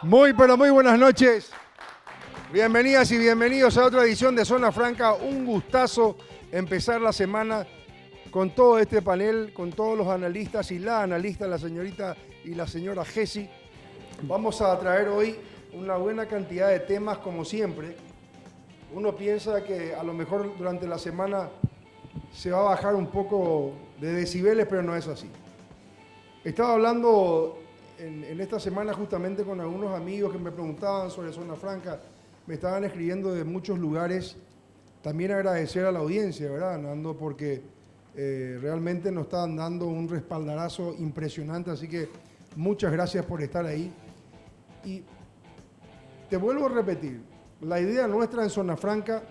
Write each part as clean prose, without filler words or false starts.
Muy, pero muy buenas noches. Bienvenidas y bienvenidos a otra edición de Zona Franca. Un gustazo empezar la semana con todo este panel, con todos los analistas y la analista, la señorita y la señora Jessy. Vamos a traer hoy una buena cantidad de temas como siempre. Uno piensa que a lo mejor durante la semana se va a bajar un poco de decibeles, pero no es así. Estaba hablando en esta semana justamente con algunos amigos que me preguntaban sobre Zona Franca, me estaban escribiendo de muchos lugares. También agradecer a la audiencia, ¿verdad, Nando? Porque realmente nos están dando un respaldarazo impresionante, así que muchas gracias por estar ahí. Y te vuelvo a repetir, la idea nuestra en Zona Franca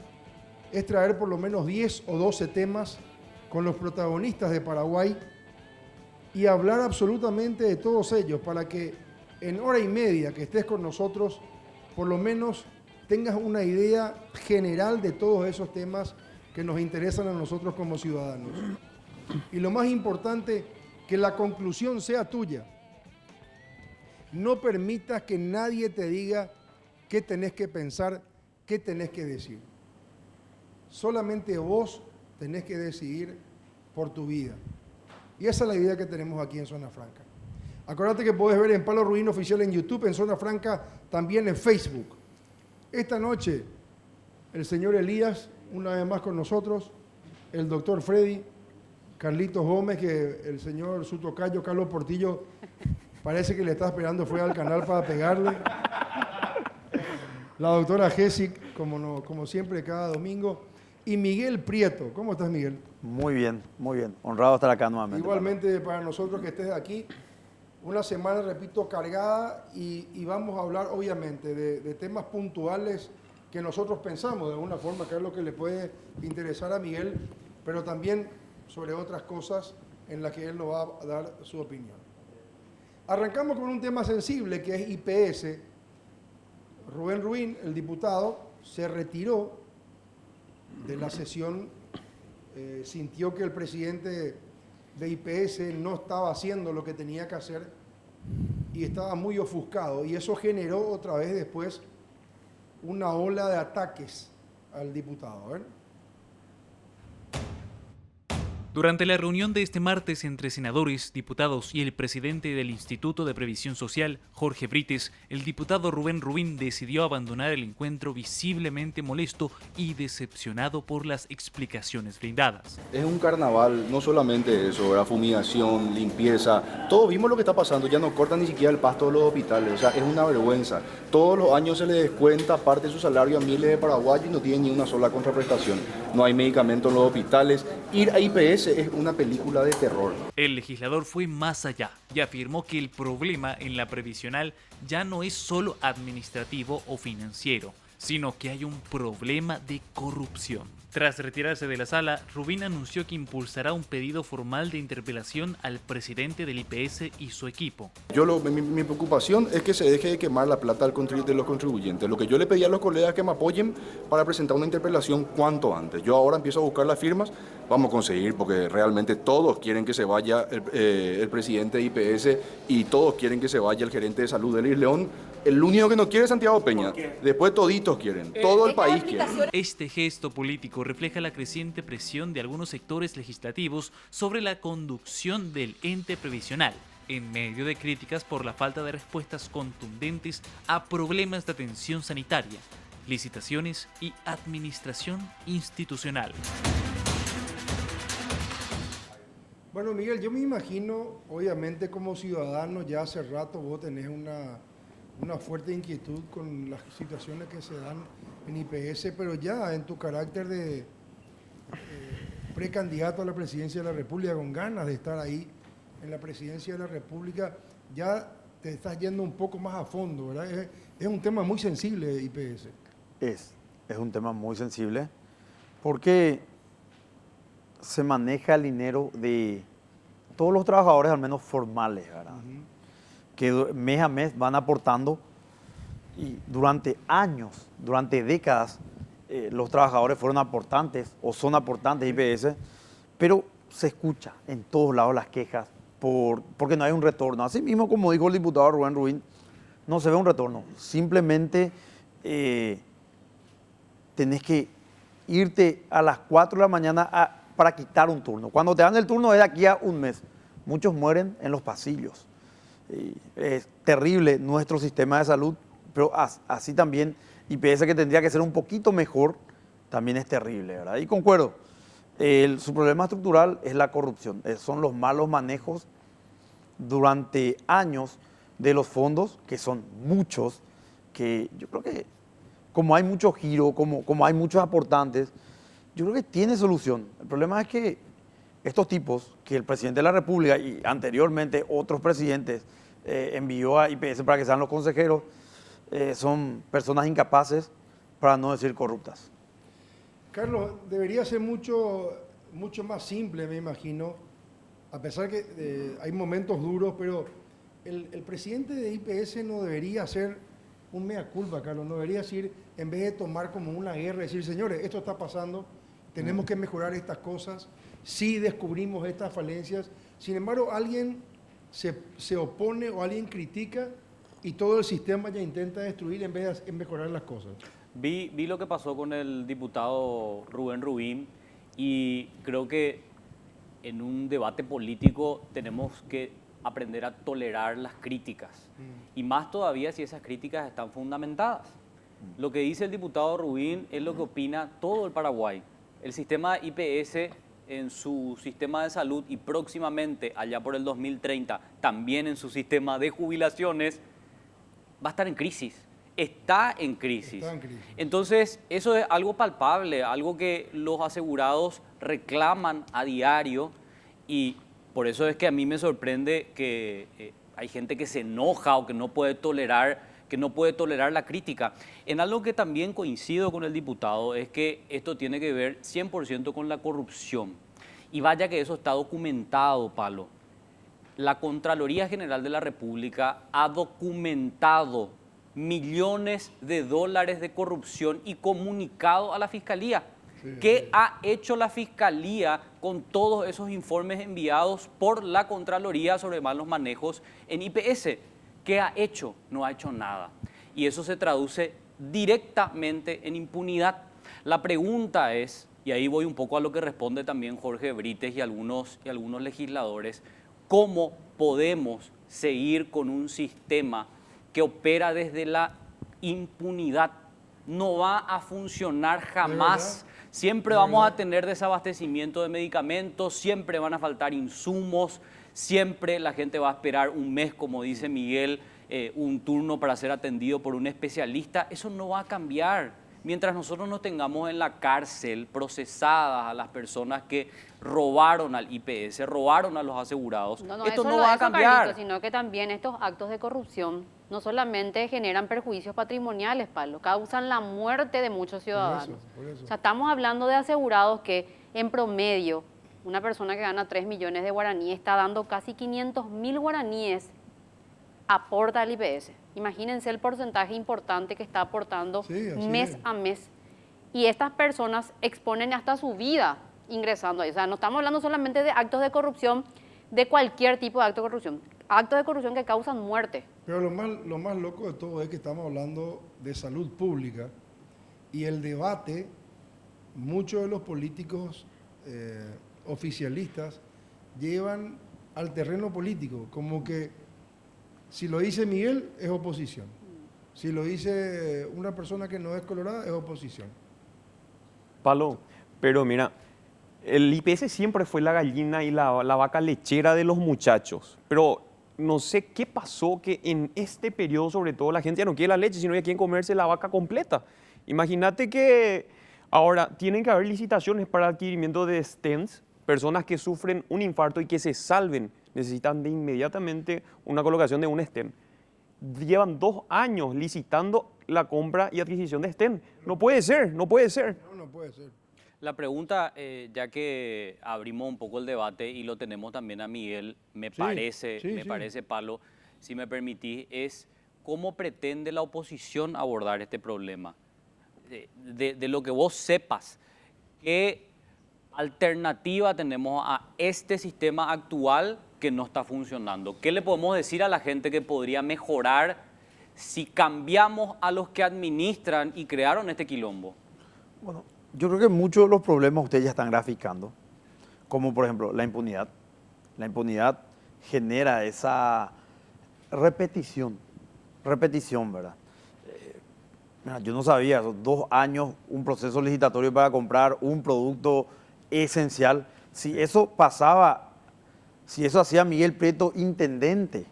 es traer por lo menos 10 o 12 temas con los protagonistas de Paraguay y hablar absolutamente de todos ellos para que en hora y media que estés con nosotros, por lo menos tengas una idea general de todos esos temas que nos interesan a nosotros como ciudadanos. Y lo más importante, que la conclusión sea tuya. No permitas que nadie te diga qué tenés que pensar, qué tenés que decir. Solamente vos tenés que decidir por tu vida. Y esa es la idea que tenemos aquí en Zona Franca. Acuérdate que podés ver en Palo Ruin Oficial en YouTube, en Zona Franca también en Facebook. Esta noche, el señor Elías, una vez más con nosotros, el doctor Freddy, Carlitos Gómez, que el señor su tocayo, Carlos Portillo, parece que le está esperando fuera del canal para pegarle. La doctora Jessy, como siempre, cada domingo. Y Miguel Prieto. ¿Cómo estás, Miguel? Muy bien, muy bien. Honrado estar acá nuevamente. Igualmente para nosotros que estés aquí. Una semana, repito, cargada y vamos a hablar, obviamente, de temas puntuales que nosotros pensamos de alguna forma, que es lo que le puede interesar a Miguel, pero también sobre otras cosas en las que él nos va a dar su opinión. Arrancamos con un tema sensible que es IPS. Rubén Ruin, el diputado, se retiró de la sesión, sintió que el presidente de IPS no estaba haciendo lo que tenía que hacer y estaba muy ofuscado, y eso generó otra vez después una ola de ataques al diputado. Durante la reunión de este martes entre senadores, diputados y el presidente del Instituto de Previsión Social, Jorge Brites, el diputado Rubén Ruin decidió abandonar el encuentro visiblemente molesto y decepcionado por las explicaciones brindadas. Es un carnaval, no solamente eso, ¿verdad? Fumigación, limpieza, todos vimos lo que está pasando, ya no cortan ni siquiera el pasto de los hospitales, o sea, es una vergüenza. Todos los años se le descuenta parte de su salario a miles de paraguayos y no tienen ni una sola contraprestación. No hay medicamentos en los hospitales. Ir a IPS es una película de terror. El legislador fue más allá y afirmó que el problema en la previsional ya no es solo administrativo o financiero, sino que hay un problema de corrupción. Tras retirarse de la sala, Rubín anunció que impulsará un pedido formal de interpelación al presidente del IPS y su equipo. Mi preocupación es que se deje de quemar la plata de los contribuyentes. Lo que yo le pedí a los colegas que me apoyen para presentar una interpelación cuanto antes. Yo ahora empiezo a buscar las firmas, vamos a conseguir, porque realmente todos quieren que se vaya el presidente de IPS y todos quieren que se vaya el gerente de salud de Elis León. El único que no quiere es Santiago Peña. Después toditos quieren, todo el país quiere. Este gesto político refleja la creciente presión de algunos sectores legislativos sobre la conducción del ente previsional, en medio de críticas por la falta de respuestas contundentes a problemas de atención sanitaria, licitaciones y administración institucional. Bueno, Miguel, yo me imagino, obviamente como ciudadano, ya hace rato vos tenés una fuerte inquietud con las situaciones que se dan en IPS, pero ya en tu carácter de precandidato a la presidencia de la República, con ganas de estar ahí en la presidencia de la República, ya te estás yendo un poco más a fondo, ¿verdad? Es un tema muy sensible IPS. Es un tema muy sensible porque se maneja el dinero de todos los trabajadores, al menos formales, ¿verdad? Que mes a mes van aportando Y durante años, durante décadas, los trabajadores fueron aportantes o son aportantes de IPS, pero se escucha en todos lados las quejas porque no hay un retorno. Así mismo, como dijo el diputado Rubén Rubín, no se ve un retorno. Simplemente tenés que irte a las 4 de la mañana para quitar un turno. Cuando te dan el turno es de aquí a un mes. Muchos mueren en los pasillos. Es terrible nuestro sistema de salud, pero así también IPS, que tendría que ser un poquito mejor, también es terrible, ¿verdad? Y concuerdo, su problema estructural es la corrupción, son los malos manejos durante años de los fondos, que son muchos, que yo creo que como hay mucho giro, como hay muchos aportantes, yo creo que tiene solución. El problema es que estos tipos, que el presidente de la República y anteriormente otros presidentes envió a IPS para que sean los consejeros, son personas incapaces, para no decir corruptas. Carlos, debería ser mucho más simple, me imagino, a pesar que hay momentos duros, pero el presidente de IPS no debería hacer un mea culpa, Carlos, no debería decir, en vez de tomar como una guerra, decir, señores, esto está pasando, tenemos que mejorar estas cosas, sí descubrimos estas falencias, sin embargo, alguien se opone o alguien critica y todo el sistema ya intenta destruir en vez de mejorar las cosas. Vi lo que pasó con el diputado Rubén Rubín y creo que en un debate político tenemos que aprender a tolerar las críticas y más todavía si esas críticas están fundamentadas. Lo que dice el diputado Rubín es lo que opina todo el Paraguay. El sistema IPS en su sistema de salud y próximamente, allá por el 2030, también en su sistema de jubilaciones, va a estar en crisis. Está en crisis. Entonces, eso es algo palpable, algo que los asegurados reclaman a diario y por eso es que a mí me sorprende que hay gente que se enoja o que no puede tolerar la crítica. En algo que también coincido con el diputado es que esto tiene que ver 100% con la corrupción. Y vaya que eso está documentado, Palo. La Contraloría General de la República ha documentado millones de dólares de corrupción y comunicado a la Fiscalía. ¿Qué ha hecho la Fiscalía con todos esos informes enviados por la Contraloría sobre malos manejos en IPS? ¿Qué ha hecho? No ha hecho nada. Y eso se traduce directamente en impunidad. La pregunta es, y ahí voy un poco a lo que responde también Jorge Brites y algunos legisladores, ¿cómo podemos seguir con un sistema que opera desde la impunidad? No va a funcionar jamás. Siempre vamos a tener desabastecimiento de medicamentos, siempre van a faltar insumos, siempre la gente va a esperar un mes, como dice Miguel, un turno para ser atendido por un especialista. Eso no va a cambiar. Mientras nosotros no tengamos en la cárcel procesadas a las personas que robaron al IPS, robaron a los asegurados, esto no va a cambiar. Carlito, sino que también estos actos de corrupción no solamente generan perjuicios patrimoniales, Pablo, causan la muerte de muchos ciudadanos. Por eso. O sea, estamos hablando de asegurados que en promedio una persona que gana 3 millones de guaraníes está dando casi 500.000 guaraníes aporta al IPS. Imagínense el porcentaje importante que está aportando mes a mes. Y estas personas exponen hasta su vida ingresando ahí. O sea, no estamos hablando solamente de actos de corrupción, de cualquier tipo de acto de corrupción. Actos de corrupción que causan muerte. Pero lo más loco de todo es que estamos hablando de salud pública y el debate, muchos de los políticos oficialistas llevan al terreno político, como que si lo dice Miguel es oposición, si lo dice una persona que no es colorada es oposición. Palo, pero mira, el IPS siempre fue la gallina y la vaca lechera de los muchachos, pero no sé qué pasó que en este periodo sobre todo la gente ya no quiere la leche, sino que quieren comerse la vaca completa. Imagínate que ahora tienen que haber licitaciones para adquirimiento de stents, personas que sufren un infarto y que se salven, necesitan de inmediatamente una colocación de un stent. Llevan 2 años licitando la compra y adquisición de stent. No puede ser, no puede ser. No puede ser. La pregunta, ya que abrimos un poco el debate y lo tenemos también a Miguel, me parece, Palo, si me permitís, es cómo pretende la oposición abordar este problema. De lo que vos sepas, ¿qué alternativa tenemos a este sistema actual que no está funcionando? ¿Qué le podemos decir a la gente que podría mejorar si cambiamos a los que administran y crearon este quilombo? Bueno, yo creo que muchos de los problemas ustedes ya están graficando, como por ejemplo la impunidad. La impunidad genera esa repetición, ¿verdad? Mira, yo no sabía, 2 años, un proceso licitatorio para comprar un producto esencial. Si eso pasaba, si eso hacía Miguel Prieto, intendente,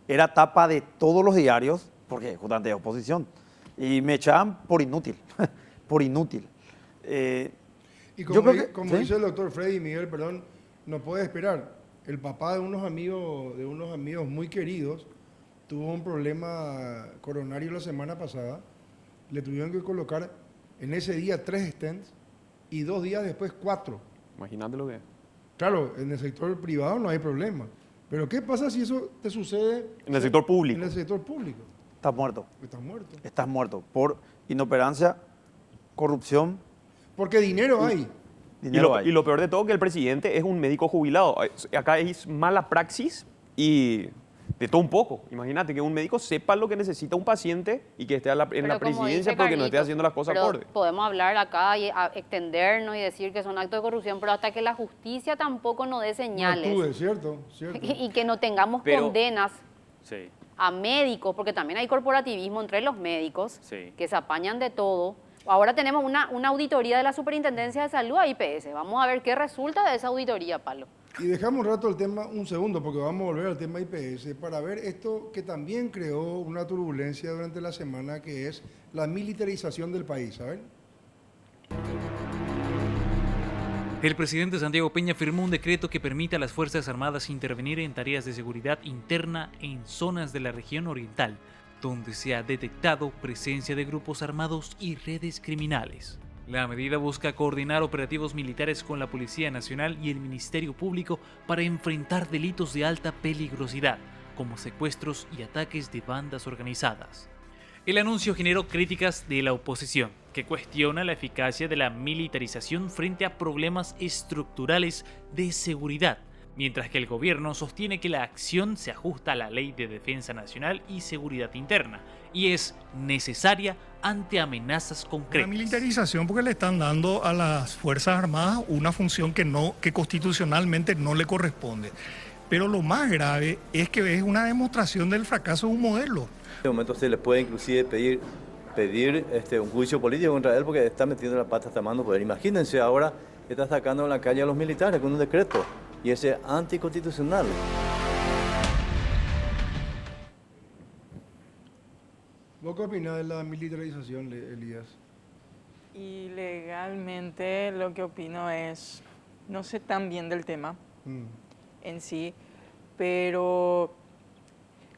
era tapa de todos los diarios, porque justamente es oposición, y me echaban por inútil, por inútil. Y yo creo que, como ¿sí? dice el doctor Freddy Miguel, perdón, no puede esperar. El papá de unos amigos muy queridos tuvo un problema coronario la semana pasada. Le tuvieron que colocar en ese día 3 stents y 2 días después 4. Imagínate lo que es. Claro, en el sector privado no hay problema. Pero ¿qué pasa si eso te sucede En el sector público. en el sector público? Estás muerto, Estás muerto. estás muerto por inoperancia, corrupción, Porque dinero hay. dinero hay. Y lo peor de todo que el presidente es un médico jubilado. Acá es mala praxis y de todo un poco. Imagínate que un médico sepa lo que necesita un paciente y que esté en la Pero como presidencia dice porque no esté Carlitos, haciendo las cosas pero acorde. podemos hablar acá y extendernos y decir que son actos de corrupción, pero hasta que la justicia tampoco nos dé No señales actúe, ¿cierto? ¿Cierto? y que no tengamos Pero- condenas Sí. a médicos, porque también hay corporativismo entre los médicos Sí. que se apañan de todo. Ahora tenemos una auditoría de la Superintendencia de Salud a IPS. Vamos a ver qué resulta de esa auditoría, Pablo. Y dejamos un rato el tema, un segundo, porque vamos a volver al tema IPS, para ver esto que también creó una turbulencia durante la semana, que es la militarización del país, ¿saben? El presidente Santiago Peña firmó un decreto que permite a las Fuerzas Armadas intervenir en tareas de seguridad interna en zonas de la región oriental, donde se ha detectado presencia de grupos armados y redes criminales. La medida busca coordinar operativos militares con la Policía Nacional y el Ministerio Público para enfrentar delitos de alta peligrosidad, como secuestros y ataques de bandas organizadas. El anuncio generó críticas de la oposición, que cuestiona la eficacia de la militarización frente a problemas estructurales de seguridad, mientras que el gobierno sostiene que la acción se ajusta a la Ley de Defensa Nacional y Seguridad Interna y es necesaria ante amenazas La concretas. militarización porque le están dando a las Fuerzas Armadas una función que constitucionalmente no le corresponde. Pero lo más grave es que es una demostración del fracaso de un modelo. En este momento se le puede inclusive pedir un juicio político contra él porque está metiendo la pata hasta mano poder. Imagínense ahora que está sacando a la calle a los militares con un decreto y ese es anticonstitucional. ¿Vos qué opinás de la militarización, Elías? Y legalmente lo que opino es, no sé tan bien del tema Mm. en sí, pero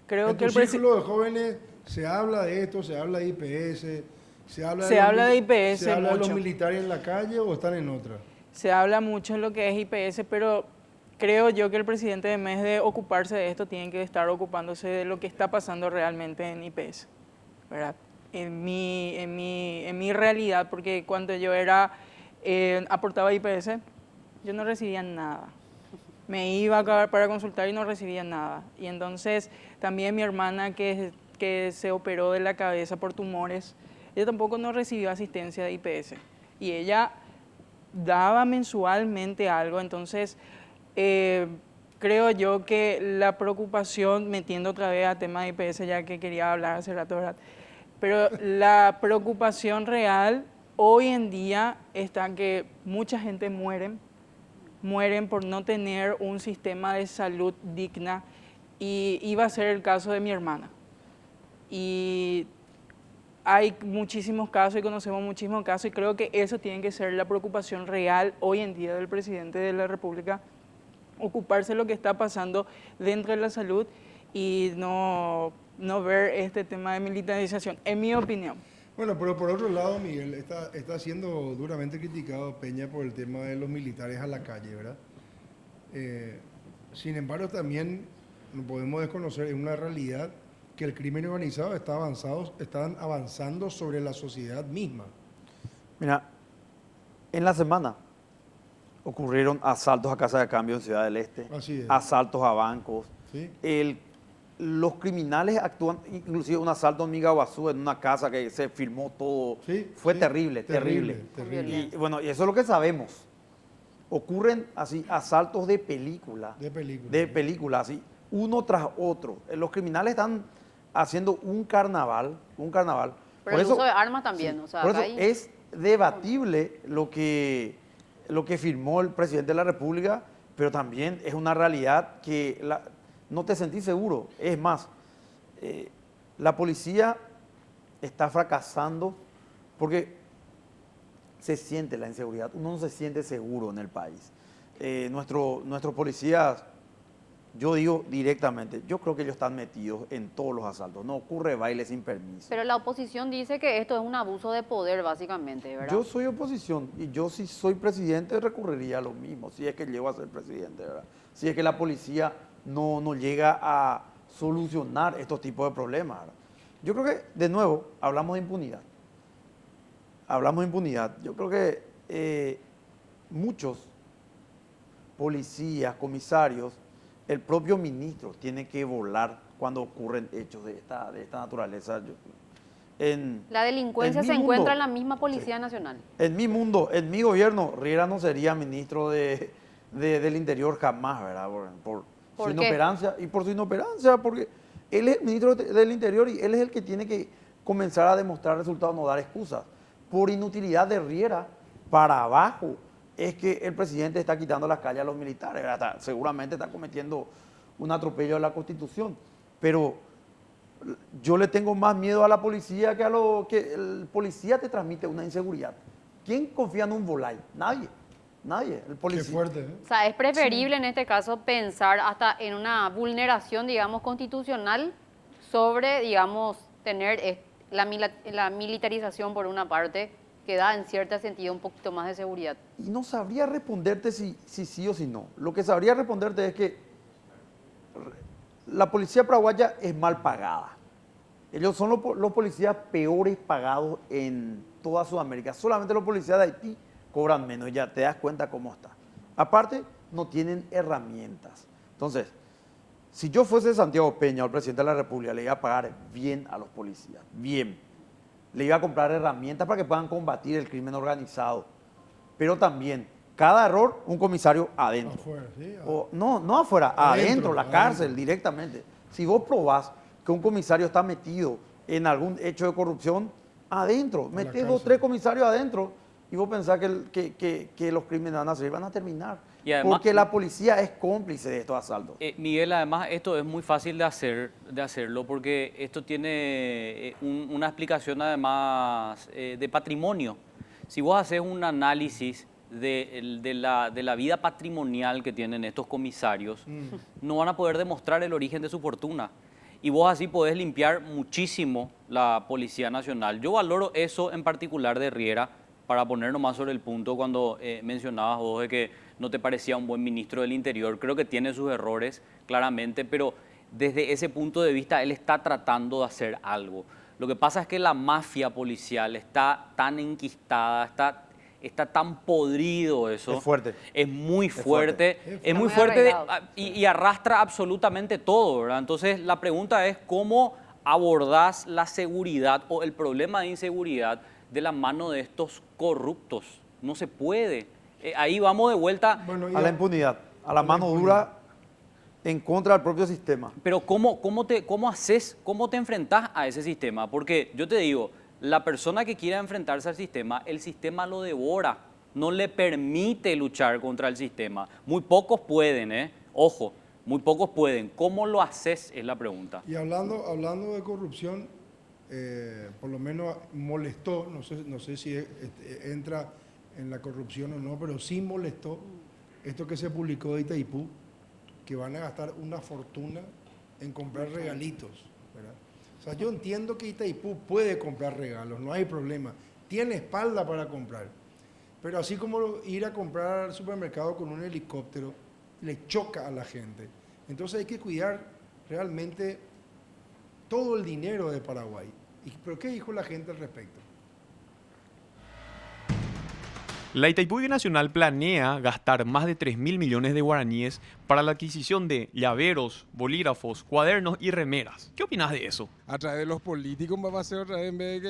creo En que tu el presidente... círculo de jóvenes se habla de esto, se habla de IPS, se habla Se los habla de mili- IPS ¿Se habla de los mucho. militares en la calle o están en otra? Se habla mucho en lo que es IPS, pero creo yo que el presidente, en vez de ocuparse de esto, tiene que estar ocupándose de lo que está pasando realmente en IPS, ¿verdad? En mi realidad, porque cuando yo aportaba IPS, yo no recibía nada. Me iba para consultar y no recibía nada. Y entonces también mi hermana que se operó de la cabeza por tumores, ella tampoco no recibió asistencia de IPS. Y ella daba mensualmente algo, entonces creo yo que la preocupación, metiendo otra vez a tema de IPS, ya que quería hablar hace rato, ¿verdad? Pero la preocupación real hoy en día está en que mucha gente mueren por no tener un sistema de salud digna y iba a ser el caso de mi hermana. Y hay muchísimos casos y conocemos muchísimos casos y creo que eso tiene que ser la preocupación real hoy en día del presidente de la República, ocuparse de lo que está pasando dentro de la salud y no ver este tema de militarización, en mi opinión. Bueno, pero por otro lado, Miguel, está siendo duramente criticado Peña por el tema de los militares a la calle, ¿verdad? Sin embargo, también no podemos desconocer, es una realidad que el crimen organizado están avanzando sobre la sociedad misma. Mira, en la semana ocurrieron asaltos a casas de cambio en Ciudad del Este, Así es. asaltos a bancos. ¿Sí? Los criminales actúan, inclusive un asalto en Miguaguazú, en una casa que se filmó todo. Sí, Fue sí, terrible. terrible. Y bueno, y eso es lo que sabemos. Ocurren así asaltos de película. De película, así, uno tras otro. Los criminales están haciendo un carnaval. Pero el uso de armas también. O sea, Por eso acá hay- es debatible lo que firmó el presidente de la República, pero también es una realidad que no te sentís seguro. Es más, la policía está fracasando porque se siente la inseguridad. Uno no se siente seguro en el país. Nuestros policías, yo digo directamente, yo creo que ellos están metidos en todos los asaltos. No ocurre baile sin permiso. Pero la oposición dice que esto es un abuso de poder, básicamente, ¿verdad? Yo soy oposición y yo si soy presidente recurriría a lo mismo, si es que llego a ser presidente, ¿verdad? Si es que la policía no llega a solucionar estos tipos de problemas, ¿verdad? Yo creo que, de nuevo, hablamos de impunidad. Yo creo que muchos policías, comisarios, el propio ministro tiene que volar cuando ocurren hechos de esta naturaleza. La delincuencia en se mi encuentra en mundo, la misma Policía Nacional. En mi mundo, en mi gobierno, Riera no sería ministro del Interior jamás, ¿verdad? Por su ¿Por qué? inoperancia. Y por su inoperancia, porque él es el ministro del Interior y él es el que tiene que comenzar a demostrar resultados, no dar excusas. Por inutilidad de Riera, para abajo, es que el presidente está quitando las calles a los militares, ¿verdad? Seguramente está cometiendo un atropello a la Constitución, pero yo le tengo más miedo a la policía que el policía te transmite una inseguridad. ¿Quién confía en un volay? Nadie. El policía. Qué fuerte, ¿eh? O sea, es preferible en este caso pensar hasta en una vulneración, digamos, constitucional sobre, digamos, tener la militarización por una parte que da en cierto sentido un poquito más de seguridad. Y no sabría responderte si sí o si no. Lo que sabría responderte es que la policía paraguaya es mal pagada. Ellos son los policías peores pagados en toda Sudamérica. Solamente los policías de Haití cobran menos, ya te das cuenta cómo está. Aparte, no tienen herramientas. Entonces, si yo fuese Santiago Peña o el presidente de la República, le iba a pagar bien a los policías, bien. Le iba a comprar herramientas para que puedan combatir el crimen organizado. Pero también, cada error, un comisario adentro. Afuera, sí. No afuera, adentro, la adentro. cárcel, directamente. Si vos probás que un comisario está metido en algún hecho de corrupción, adentro. la Metés cárcel. 2 o 3 comisarios adentro y vos pensás que los crímenes van a salir, van a terminar. Y además- porque la policía es cómplice de estos asaltos. Miguel, además esto es muy fácil de hacerlo porque esto tiene una explicación además de patrimonio. Si vos haces un análisis de la vida patrimonial que tienen estos comisarios, no van a poder demostrar el origen de su fortuna. Y vos así podés limpiar muchísimo la Policía Nacional. Yo valoro eso en particular de Riera, para ponernos más sobre el punto cuando mencionabas vos de que no te parecía un buen ministro del Interior. Creo que tiene sus errores, claramente, pero desde ese punto de vista él está tratando de hacer algo. Lo que pasa es que la mafia policial está tan enquistada, está tan podrido eso. Es fuerte. Es muy fuerte. fuerte. Es Está muy muy fuerte arraigado. y arrastra absolutamente todo, ¿verdad? Entonces la pregunta es cómo abordás la seguridad o el problema de inseguridad de la mano de estos corruptos. No se puede. Ahí vamos de vuelta. Bueno, y A la impunidad, a la mano dura en contra del propio sistema. Pero ¿cómo te enfrentás a ese sistema? Porque yo te digo, la persona que quiera enfrentarse al sistema, el sistema lo devora, no le permite luchar contra el sistema. Muy pocos pueden, ojo, muy pocos pueden. ¿Cómo lo haces? Es la pregunta. Y hablando de corrupción, por lo menos molestó, no sé si entra en la corrupción o no, pero sí molestó esto que se publicó de Itaipú, que van a gastar una fortuna en comprar regalitos, ¿verdad? O sea, yo entiendo que Itaipú puede comprar regalos, no hay problema, tiene espalda para comprar, pero así como ir a comprar al supermercado con un helicóptero, le choca a la gente. Entonces hay que cuidar realmente todo el dinero de Paraguay. ¿Pero qué dijo la gente al respecto? La Itaipú Binacional planea gastar más de 3.000 millones de guaraníes para la adquisición de llaveros, bolígrafos, cuadernos y remeras. ¿Qué opinas de eso? A través de los políticos va a ser otra vez en vez de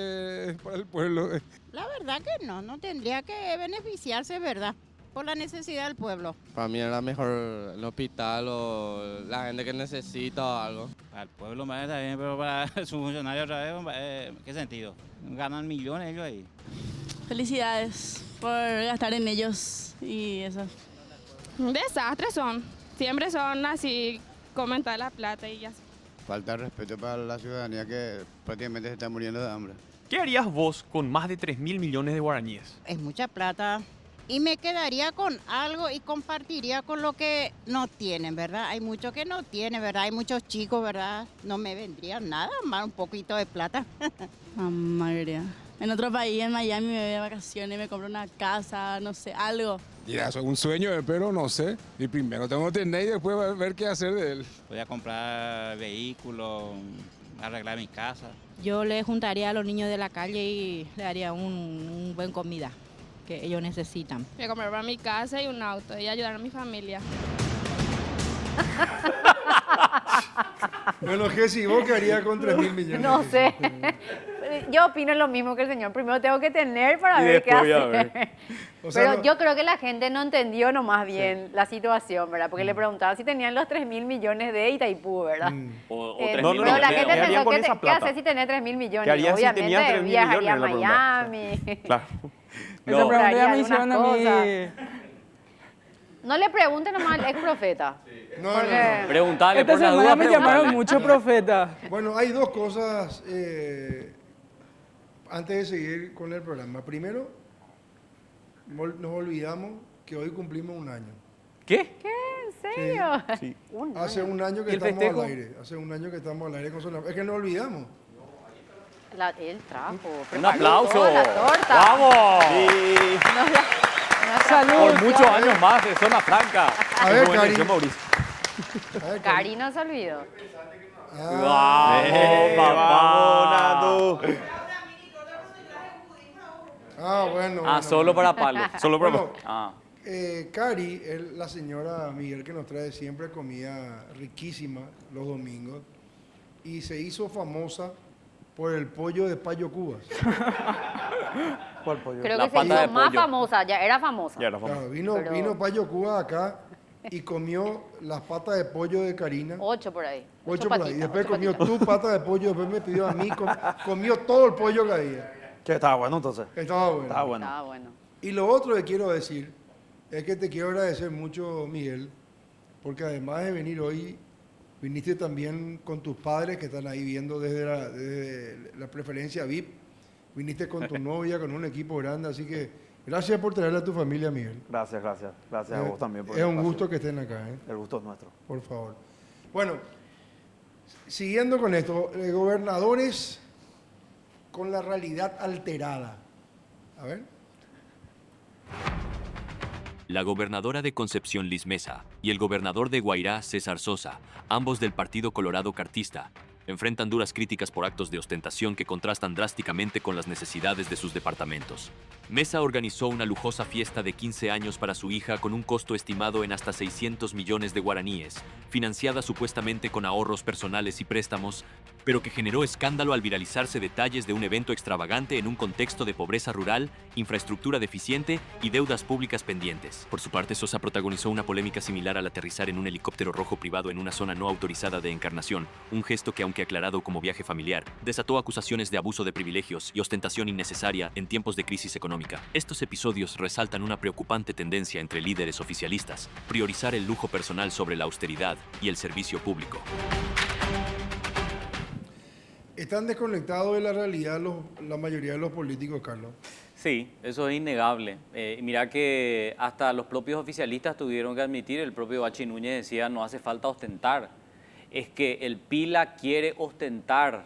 que para el pueblo. La verdad que no tendría que beneficiarse, ¿verdad? Por la necesidad del pueblo. Para mí era mejor el hospital o la gente que necesita o algo. Al pueblo me está bien, pero para su funcionario otra vez, ¿qué sentido? Ganan millones ellos ahí. Felicidades por gastar en ellos y eso. Desastres son. Siempre son así, comen toda la plata y así. Falta de respeto para la ciudadanía que prácticamente se está muriendo de hambre. ¿Qué harías vos con más de 3.000 millones de guaraníes? Es mucha plata. Y me quedaría con algo y compartiría con lo que no tienen, ¿verdad? Hay muchos que no tienen, ¿verdad? Hay muchos chicos, ¿verdad? No me vendría nada más un poquito de plata. María. En otro país, en Miami, me voy de vacaciones, me compro una casa, no sé, algo. Ya, eso es un sueño, pero no sé. Y primero tengo que tener y después ver qué hacer de él. Voy a comprar vehículos, arreglar mi casa. Yo le juntaría a los niños de la calle y le daría un buen comida que ellos necesitan. Voy a comprar para mi casa y un auto y ayudar a mi familia. Bueno, Jessy, ¿vos qué harías con 3.000 millones? No sé. Yo opino lo mismo que el señor. Primero tengo que tener para ver qué hacer. Pero yo creo que la gente no entendió nomás bien la situación, ¿verdad? Porque le preguntaba si tenían los 3.000 millones de Itaipú, ¿verdad? O Pero la gente pensó, ¿qué haces si tenés 3.000 millones? ¿Qué harías si tenías Obviamente 3.000 viajaría a millones? Miami. Claro. Esa pregunta ya me algunas hicieron a mí. No le pregunten nomás al ex profeta. No, porque- no. Preguntale Esta por la semana duda. me llamaron mucho profeta. Bueno, hay dos cosas antes de seguir con el programa. Primero, nos olvidamos que hoy cumplimos un año. ¿Qué? ¿Qué? ¿En serio? Sí. Hace un año que ¿Y el estamos festejo? al aire. Hace un año que estamos al aire con Zona. Es que nos olvidamos. Él trajo. Un preparó aplauso. toda la torta. ¡Vamos! Salud. Por muchos años más de Zona Franca. A ver, Como Cari. bendición, Mauricio. A ver, Cari no se olvidó. ¡Vamos, papá! bueno. Ah, solo para Palo. Solo para Bueno, Ah. Cari, la señora Miguel que nos trae siempre comida riquísima los domingos y se hizo famosa por el pollo de Payo Cubas. ¿Cuál pollo? Creo La que se pata de hizo más pollo. famosa, ya era famosa. Ya era famoso. Claro, vino, Pero- vino Payo Cubas acá y comió las patas de pollo de Karina. 8 por ahí. 8 por ahí. patitas, Después 8 comió patitas. tu pata de pollo, después me pidió a mí, comió todo el pollo que había. Che, estaba bueno entonces. Estaba bueno. Estaba bueno. Estaba bueno. Y lo otro que quiero decir es que te quiero agradecer mucho, Miguel, porque además de venir hoy, viniste también con tus padres que están ahí viendo desde la preferencia VIP. Viniste con tu novia, con un equipo grande, así que gracias por traerle a tu familia, Miguel. Gracias, gracias. Gracias a vos también. Por Es el un espacio. gusto que estén acá, El gusto es nuestro. por favor. Bueno, siguiendo con esto, gobernadores con la realidad alterada. A ver. La gobernadora de Concepción, Liz Mesa, y el gobernador de Guairá, César Sosa, ambos del Partido Colorado Cartista, enfrentan duras críticas por actos de ostentación que contrastan drásticamente con las necesidades de sus departamentos. Mesa organizó una lujosa fiesta de 15 años para su hija con un costo estimado en hasta 600 millones de guaraníes, financiada supuestamente con ahorros personales y préstamos, pero que generó escándalo al viralizarse detalles de un evento extravagante en un contexto de pobreza rural, infraestructura deficiente y deudas públicas pendientes. Por su parte, Sosa protagonizó una polémica similar al aterrizar en un helicóptero rojo privado en una zona no autorizada de Encarnación, un gesto que, aunque aclarado como viaje familiar, desató acusaciones de abuso de privilegios y ostentación innecesaria en tiempos de crisis económica. Estos episodios resaltan una preocupante tendencia entre líderes oficialistas, priorizar el lujo personal sobre la austeridad y el servicio público. Están desconectados de la realidad la mayoría de los políticos, Carlos. Sí, eso es innegable. Mira que hasta los propios oficialistas tuvieron que admitir, el propio Bachi Núñez decía, no hace falta ostentar. Es que el Pila quiere ostentar.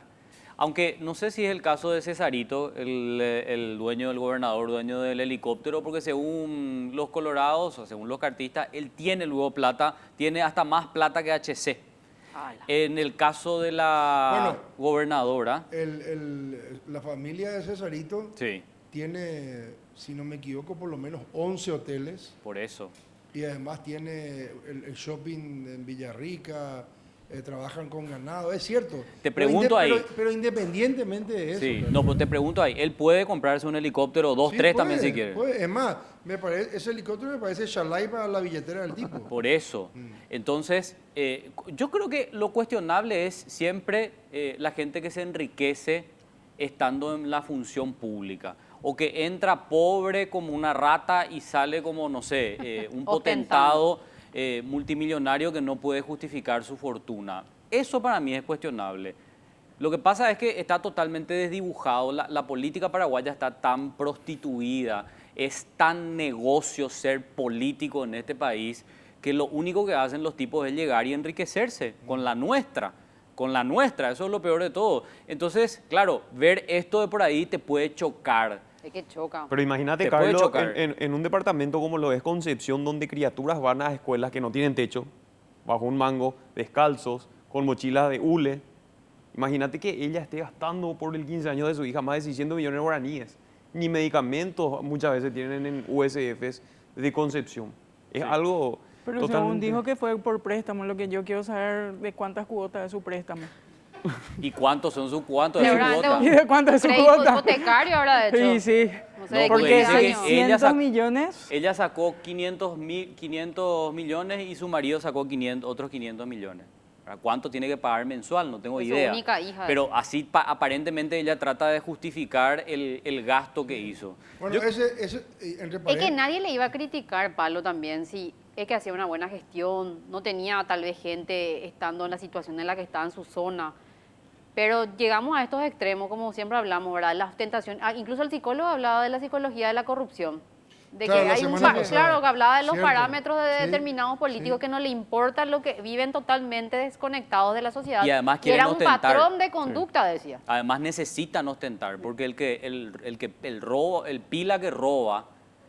Aunque no sé si es el caso de Cesarito, el dueño del gobernador, dueño del helicóptero, porque según los colorados o según los cartistas, él tiene luego plata, tiene hasta más plata que HC. En el caso de la gobernadora... La familia de Cesarito Sí, tiene, si no me equivoco, por lo menos 11 hoteles. por eso. Y además tiene el shopping en Villarrica, trabajan con ganado, es cierto. Te pregunto ahí. Pero independientemente de eso. Sí, claro. no, pues te pregunto ahí. Él puede comprarse un helicóptero, dos, Sí, tres puede, también si quiere. puede. Es más, ese helicóptero me parece chalai para la billetera del tipo. Por eso. Entonces, yo creo que lo cuestionable es siempre la gente que se enriquece estando en la función pública. O que entra pobre como una rata y sale como, no sé, un potentado multimillonario que no puede justificar su fortuna. Eso para mí es cuestionable. Lo que pasa es que está totalmente desdibujado. La política paraguaya está tan prostituida, es tan negocio ser político en este país, que lo único que hacen los tipos es llegar y enriquecerse con la nuestra. Con la nuestra, eso es lo peor de todo. Entonces, claro, ver esto de por ahí te puede chocar. Es que choca. Pero imagínate, Te puede Carlos, chocar. en un departamento como lo es Concepción, donde criaturas van a escuelas que no tienen techo, bajo un mango, descalzos, con mochilas de hule. Imagínate que ella esté gastando por el 15 años de su hija más de 600 millones de guaraníes. Ni medicamentos muchas veces tienen en USFs de Concepción. Es algo Pero totalmente... según dijo que fue por préstamo, lo que yo quiero saber de cuántas cuotas es su préstamo. ¿Y cuántos son sus cuántos de su Seguramente cuota? ¿Y de cuánto es su crédito cuota? hipotecario ahora, de hecho. Sí, sí. No sé de porque Porque 15 dice que años. ella 600 millones. Ella sacó 500 millones y su marido sacó otros 500 millones. Ahora, ¿cuánto tiene que pagar mensual? No tengo Es su idea. única hija. Pero así aparentemente ella trata de justificar el gasto que hizo. Bueno, Yo- entre Es que paréntesis, nadie le iba a criticar, Pablo, también, si es que hacía una buena gestión, no tenía tal vez gente estando en la situación en la que estaba en su zona. Pero llegamos a estos extremos, como siempre hablamos, ¿verdad? La ostentación. Incluso el psicólogo hablaba de la psicología de la corrupción. De Claro, que la hay semana pasada. claro, que hablaba de los Cierto. parámetros de Sí, determinados políticos sí. que no le importa lo que viven totalmente desconectados de la sociedad. Y además y quieren era un ostentar. patrón de conducta, decía. Además necesitan ostentar, porque el pila que roba,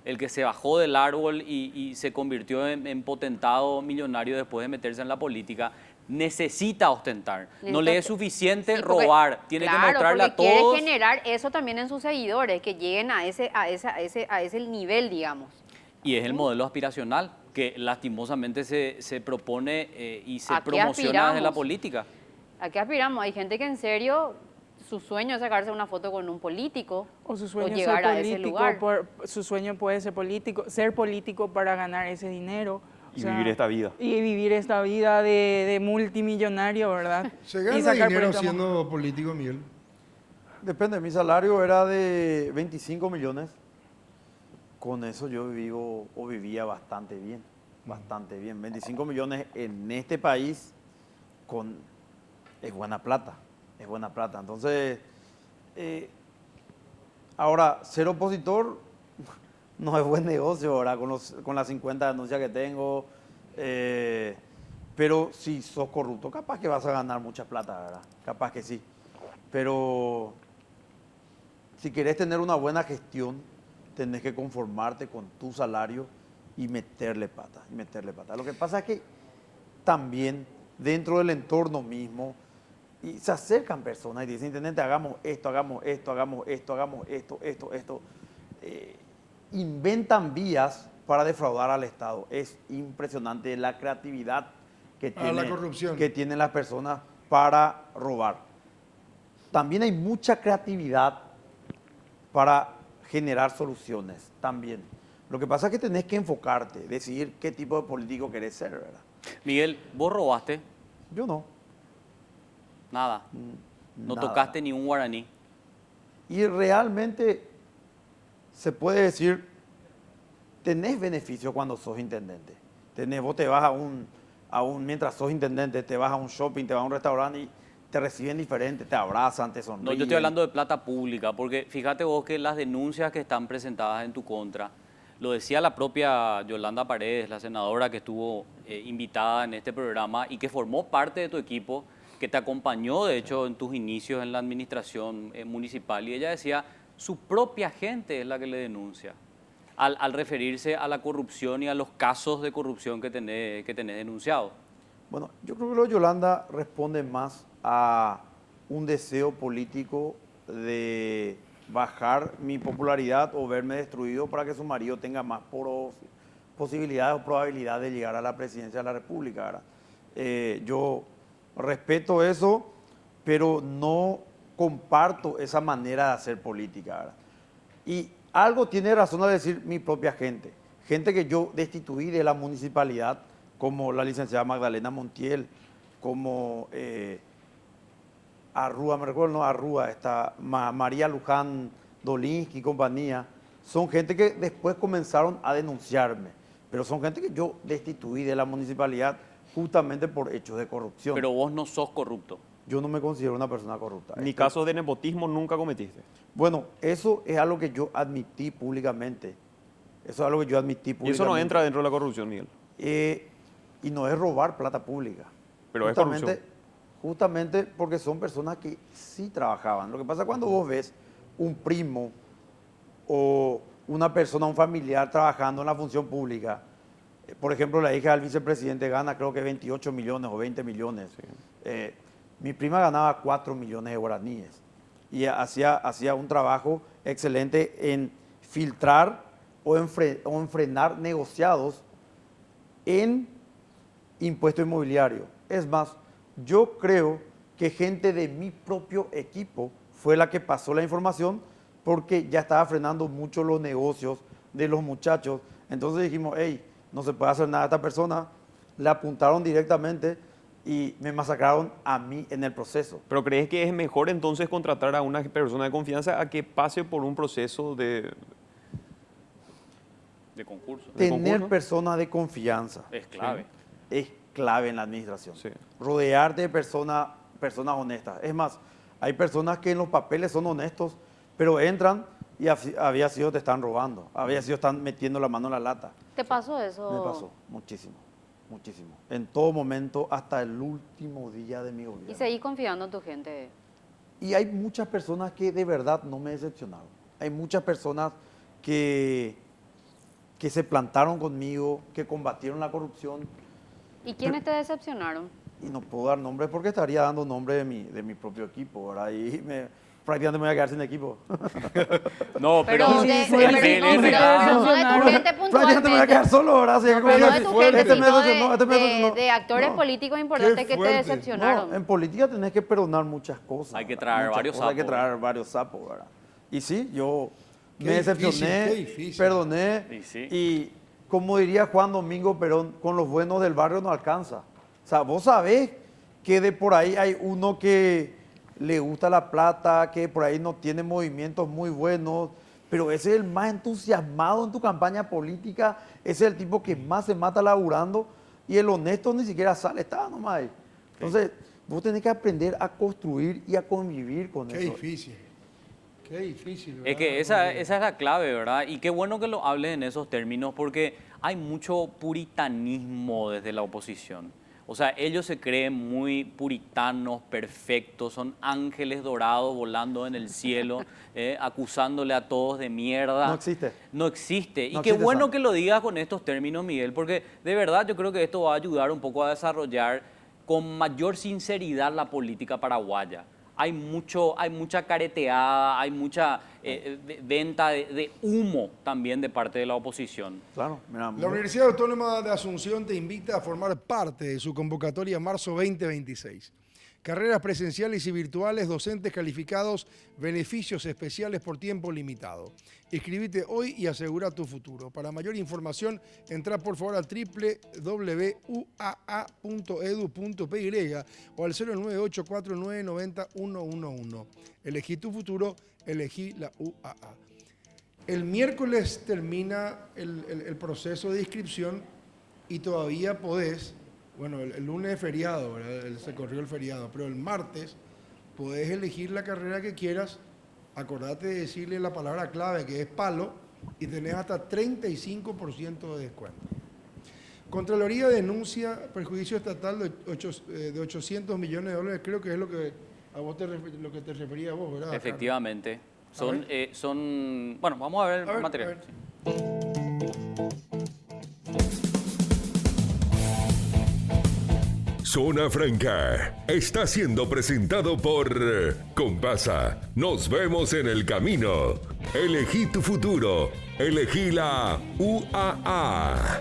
el que se bajó del árbol y se convirtió en potentado millonario después de meterse en la política, necesita ostentar. No le es suficiente Sí, porque- robar, tiene que claro, mostrarle a porque quiere todos. generar eso también en sus seguidores, que lleguen a ese nivel, digamos. Y es el modelo aspiracional que lastimosamente se propone y se ¿A qué promociona desde la aspiramos? política. ¿A qué aspiramos? Hay gente que en serio, su sueño es sacarse una foto con un político O su sueño llegar ser a ese político, lugar. su sueño puede ser político para ganar ese dinero. Y vivir esta vida. Y vivir esta vida de multimillonario, ¿verdad? ¿se Y gana sacar dinero préstamos. siendo político, Miguel? Depende, mi salario era de 25 millones. Con eso yo vivo o vivía bastante bien, bastante bien. 25 millones en este país es buena plata, es buena plata. Entonces, ahora, ser opositor no es buen negocio, ¿verdad? Con las 50 denuncias que tengo. Pero si sos corrupto, capaz que vas a ganar mucha plata, ¿verdad? Capaz que sí. Pero si querés tener una buena gestión, tenés que conformarte con tu salario y meterle pata, y meterle pata. Lo que pasa es que también dentro del entorno mismo, y se acercan personas y dicen, intendente, hagamos esto, hagamos esto, hagamos esto, hagamos esto. Inventan vías para defraudar al Estado. Es impresionante la creatividad que, La corrupción. que tienen las personas para robar. También hay mucha creatividad para generar soluciones, también. Lo que pasa es que tenés que enfocarte, decidir qué tipo de político querés ser, ¿verdad? Miguel, ¿vos robaste? Yo no. Nada. No Nada. tocaste ni un guaraní. Y realmente se puede decir, tenés beneficio cuando sos intendente. Vos te vas mientras sos intendente, te vas a un shopping, te vas a un restaurante y te reciben diferente, te abrazan, te sonríen. No, yo estoy hablando de plata pública, porque fíjate vos que las denuncias que están presentadas en tu contra, lo decía la propia Yolanda Paredes, la senadora que estuvo invitada en este programa y que formó parte de tu equipo, que te acompañó, de hecho, en tus inicios en la administración municipal, y ella decía, su propia gente es la que le denuncia, al referirse a la corrupción y a los casos de corrupción que tenés denunciados. Bueno, yo creo que lo de Yolanda responde más a un deseo político de bajar mi popularidad o verme destruido para que su marido tenga más posibilidades o probabilidad de llegar a la presidencia de la República, ¿verdad? Yo respeto eso, pero no comparto esa manera de hacer política, ¿verdad? Y algo tiene razón al decir mi propia gente que yo destituí de la municipalidad, como la licenciada Magdalena Montiel, como Arrúa, me recuerdo, no, Arrúa, María Luján Dolinsky y compañía, son gente que después comenzaron a denunciarme, pero son gente que yo destituí de la municipalidad justamente por hechos de corrupción. Pero vos no sos corrupto. Yo no me considero una persona corrupta. Ni casos de nepotismo nunca cometiste. Bueno, eso es algo que yo admití públicamente. Eso es algo que yo admití públicamente. Y eso no entra dentro de la corrupción, Miguel. Y no es robar plata pública. Pero es corrupción. Justamente porque son personas que sí trabajaban. Lo que pasa cuando vos ves un primo o una persona, un familiar trabajando en la función pública, por ejemplo, la hija del vicepresidente gana creo que 28 millones o 20 millones. Sí. Mi prima ganaba 4 millones de guaraníes y hacía un trabajo excelente en filtrar o en frenar negociados en impuesto inmobiliario. Es más, yo creo que gente de mi propio equipo fue la que pasó la información porque ya estaba frenando mucho los negocios de los muchachos. Entonces dijimos, hey, no se puede hacer nada a esta persona. Le apuntaron directamente y me masacraron a mí en el proceso. ¿Pero crees que es mejor entonces contratar a una persona de confianza a que pase por un proceso de concurso? Tener personas de confianza. Es clave. Sí. Es clave en la administración. Sí. Rodearte de personas honestas. Es más, hay personas que en los papeles son honestos, pero entran y había sido te están robando, había sido están metiendo la mano en la lata. ¿Te pasó eso? Me pasó, muchísimo, muchísimo. En todo momento, hasta el último día de mi gobierno. ¿Y seguís confiando en tu gente? Y hay muchas personas que de verdad no me decepcionaron. Hay muchas personas que se plantaron conmigo, que combatieron la corrupción. ¿Y quiénes te decepcionaron? Y no puedo dar nombres porque estaría dando nombre de mi propio equipo, ¿verdad? Y prácticamente me voy a quedar sin equipo. No, pero no de tu gente puntualmente. Prácticamente me voy a quedar solo, ¿verdad? No de tu gente, sino de actores políticos importantes que te decepcionaron. No, en política tenés que perdonar muchas cosas. Hay que traer varios sapos. Hay que traer varios sapos, ¿verdad? Y sí, yo me decepcioné, perdoné. Y como diría Juan Domingo Perón, con los buenos del barrio no alcanza. O sea, vos sabés que de por ahí hay uno que le gusta la plata, que por ahí no tiene movimientos muy buenos, pero ese es el más entusiasmado en tu campaña política, ese es el tipo que más se mata laburando y el honesto ni siquiera sale, está nomás ahí. Entonces, vos tenés que aprender a construir y a convivir con eso. Qué difícil. Qué difícil, ¿verdad? Es que esa es la clave, ¿verdad? Y qué bueno que lo hables en esos términos porque hay mucho puritanismo desde la oposición. O sea, ellos se creen muy puritanos, perfectos, son ángeles dorados volando en el cielo, acusándole a todos de mierda. No existe. No existe. Y No qué existe bueno eso. que lo digas con estos términos, Miguel, porque de verdad yo creo que esto va a ayudar un poco a desarrollar con mayor sinceridad la política paraguaya. Hay mucha careteada, hay mucha venta de humo también de parte de la oposición. Claro, mira, La Universidad Autónoma de Asunción te invita a formar parte de su convocatoria marzo 2026. Carreras presenciales y virtuales, docentes calificados, beneficios especiales por tiempo limitado. Inscribite hoy y asegura tu futuro. Para mayor información, entra por favor al www.uaa.edu.py o al 09849901111. Elegí tu futuro, elegí la UAA. El miércoles termina el proceso de inscripción y todavía podés. Bueno, el lunes es feriado, ¿verdad? Se corrió el feriado, pero el martes podés elegir la carrera que quieras. Acordate de decirle la palabra clave que es palo y tenés hasta 35% de descuento. Contraloría denuncia perjuicio estatal de 800 millones de dólares, creo que es lo que lo que te refería a vos, ¿verdad? Efectivamente. Bueno, vamos a ver el material. Zona Franca está siendo presentado por Compasa. Nos vemos en el camino. Elegí tu futuro. Elegí la UAA.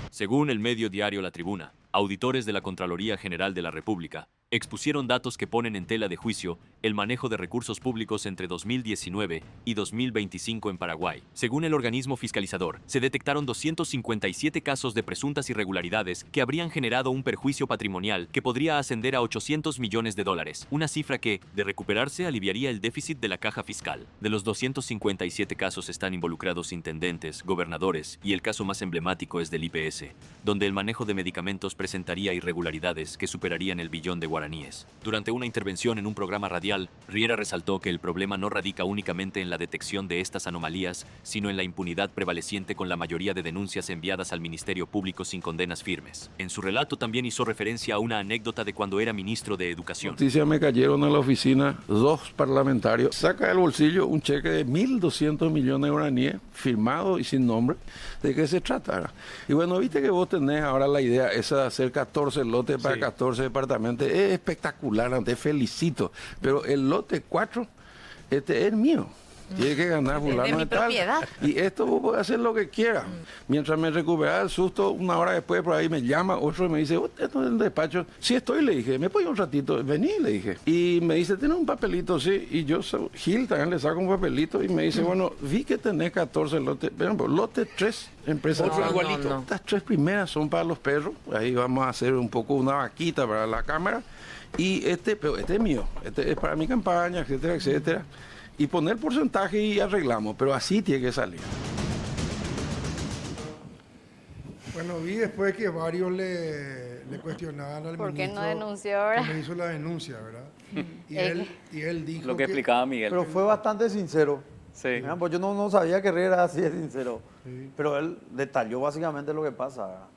Según el medio diario La Tribuna, auditores de la Contraloría General de la República expusieron datos que ponen en tela de juicio el manejo de recursos públicos entre 2019 y 2025 en Paraguay. Según el organismo fiscalizador, se detectaron 257 casos de presuntas irregularidades que habrían generado un perjuicio patrimonial que podría ascender a $800 millones, una cifra que, de recuperarse, aliviaría el déficit de la caja fiscal. De los 257 casos están involucrados intendentes, gobernadores y el caso más emblemático es del IPS, donde el manejo de medicamentos presentaría irregularidades que superarían el billón de guaraníes. Durante una intervención en un programa radial, Riera resaltó que el problema no radica únicamente en la detección de estas anomalías, sino en la impunidad prevaleciente con la mayoría de denuncias enviadas al Ministerio Público sin condenas firmes. En su relato también hizo referencia a una anécdota de cuando era ministro de Educación. Noticias me cayeron a la oficina 2 parlamentarios. Saca del bolsillo un cheque de 1.200 millones de guaraníes, firmado y sin nombre. ¿De qué se trata? Y bueno, viste que vos tenés ahora la idea esa de hacer 14 lotes para 14 departamentos. Es espectacular, te felicito. Pero el lote 4, este es mío. Tiene que ganar fulano de tal. Y esto vos podés hacer lo que quieras. Mientras me recuperaba el susto, una hora después por ahí me llama otro y me dice, esto es el despacho. Sí estoy, le dije, me puedo ir un ratito, vení, le dije. Y me dice, ¿tienes un papelito? Sí. Y yo, Gil, también le saco un papelito y me dice, bueno, vi que tenés 14 lotes. Pero lote 3, empresas. Otro igualito. Estas 3 primeras son para los perros. Ahí vamos a hacer un poco una vaquita para la cámara. Y pero este es mío, este es para mi campaña, etcétera, etcétera. Y poner porcentaje y arreglamos, pero así tiene que salir. Bueno, vi después que varios le cuestionaban al ¿Por qué ministro no denunció ahora? que le hizo la denuncia, ¿verdad? Y él dijo Lo que explicaba Miguel. Pero fue bastante sincero. Sí. Mira, pues yo no sabía que Riera era así de sincero. Sí. Pero él detalló básicamente lo que pasa, ¿verdad?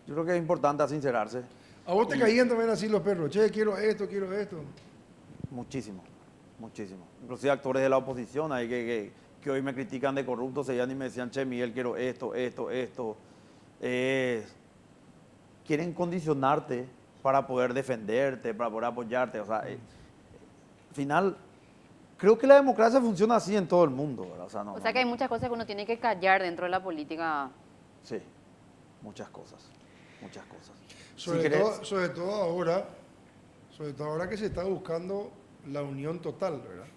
Yo creo que es importante sincerarse. ¿A vos te caían también así los perros? Che, quiero esto. Muchísimo. Inclusive actores de la oposición ahí que hoy me critican de corrupto, se iban y me decían, che, Miguel, quiero esto. Quieren condicionarte para poder defenderte, para poder apoyarte. O sea, al final, creo que la democracia funciona así en todo el mundo, ¿verdad? O sea que hay muchas cosas que uno tiene que callar dentro de la política. Sí, muchas cosas. Sobre todo ahora que se está buscando la unión total, ¿verdad?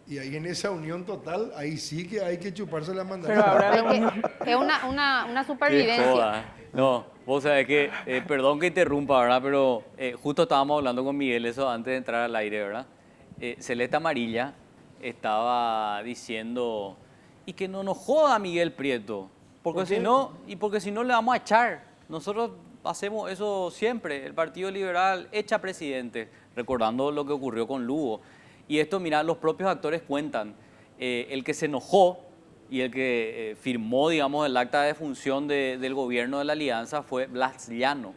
Y ahí en esa unión total, ahí sí que hay que chuparse la mandarina. Es una supervivencia. Qué joda. No, vos sabés que, perdón que interrumpa, ¿verdad? Pero justo estábamos hablando con Miguel eso antes de entrar al aire, ¿verdad? Celeste Amarilla estaba diciendo, y que no nos joda Miguel Prieto, porque si no le vamos a echar. Nosotros hacemos eso siempre. El Partido Liberal echa presidente, recordando lo que ocurrió con Lugo. Y esto, mira, los propios actores cuentan. El que se enojó y el que firmó, digamos, el acta de defunción del gobierno de la Alianza fue Blas Llano,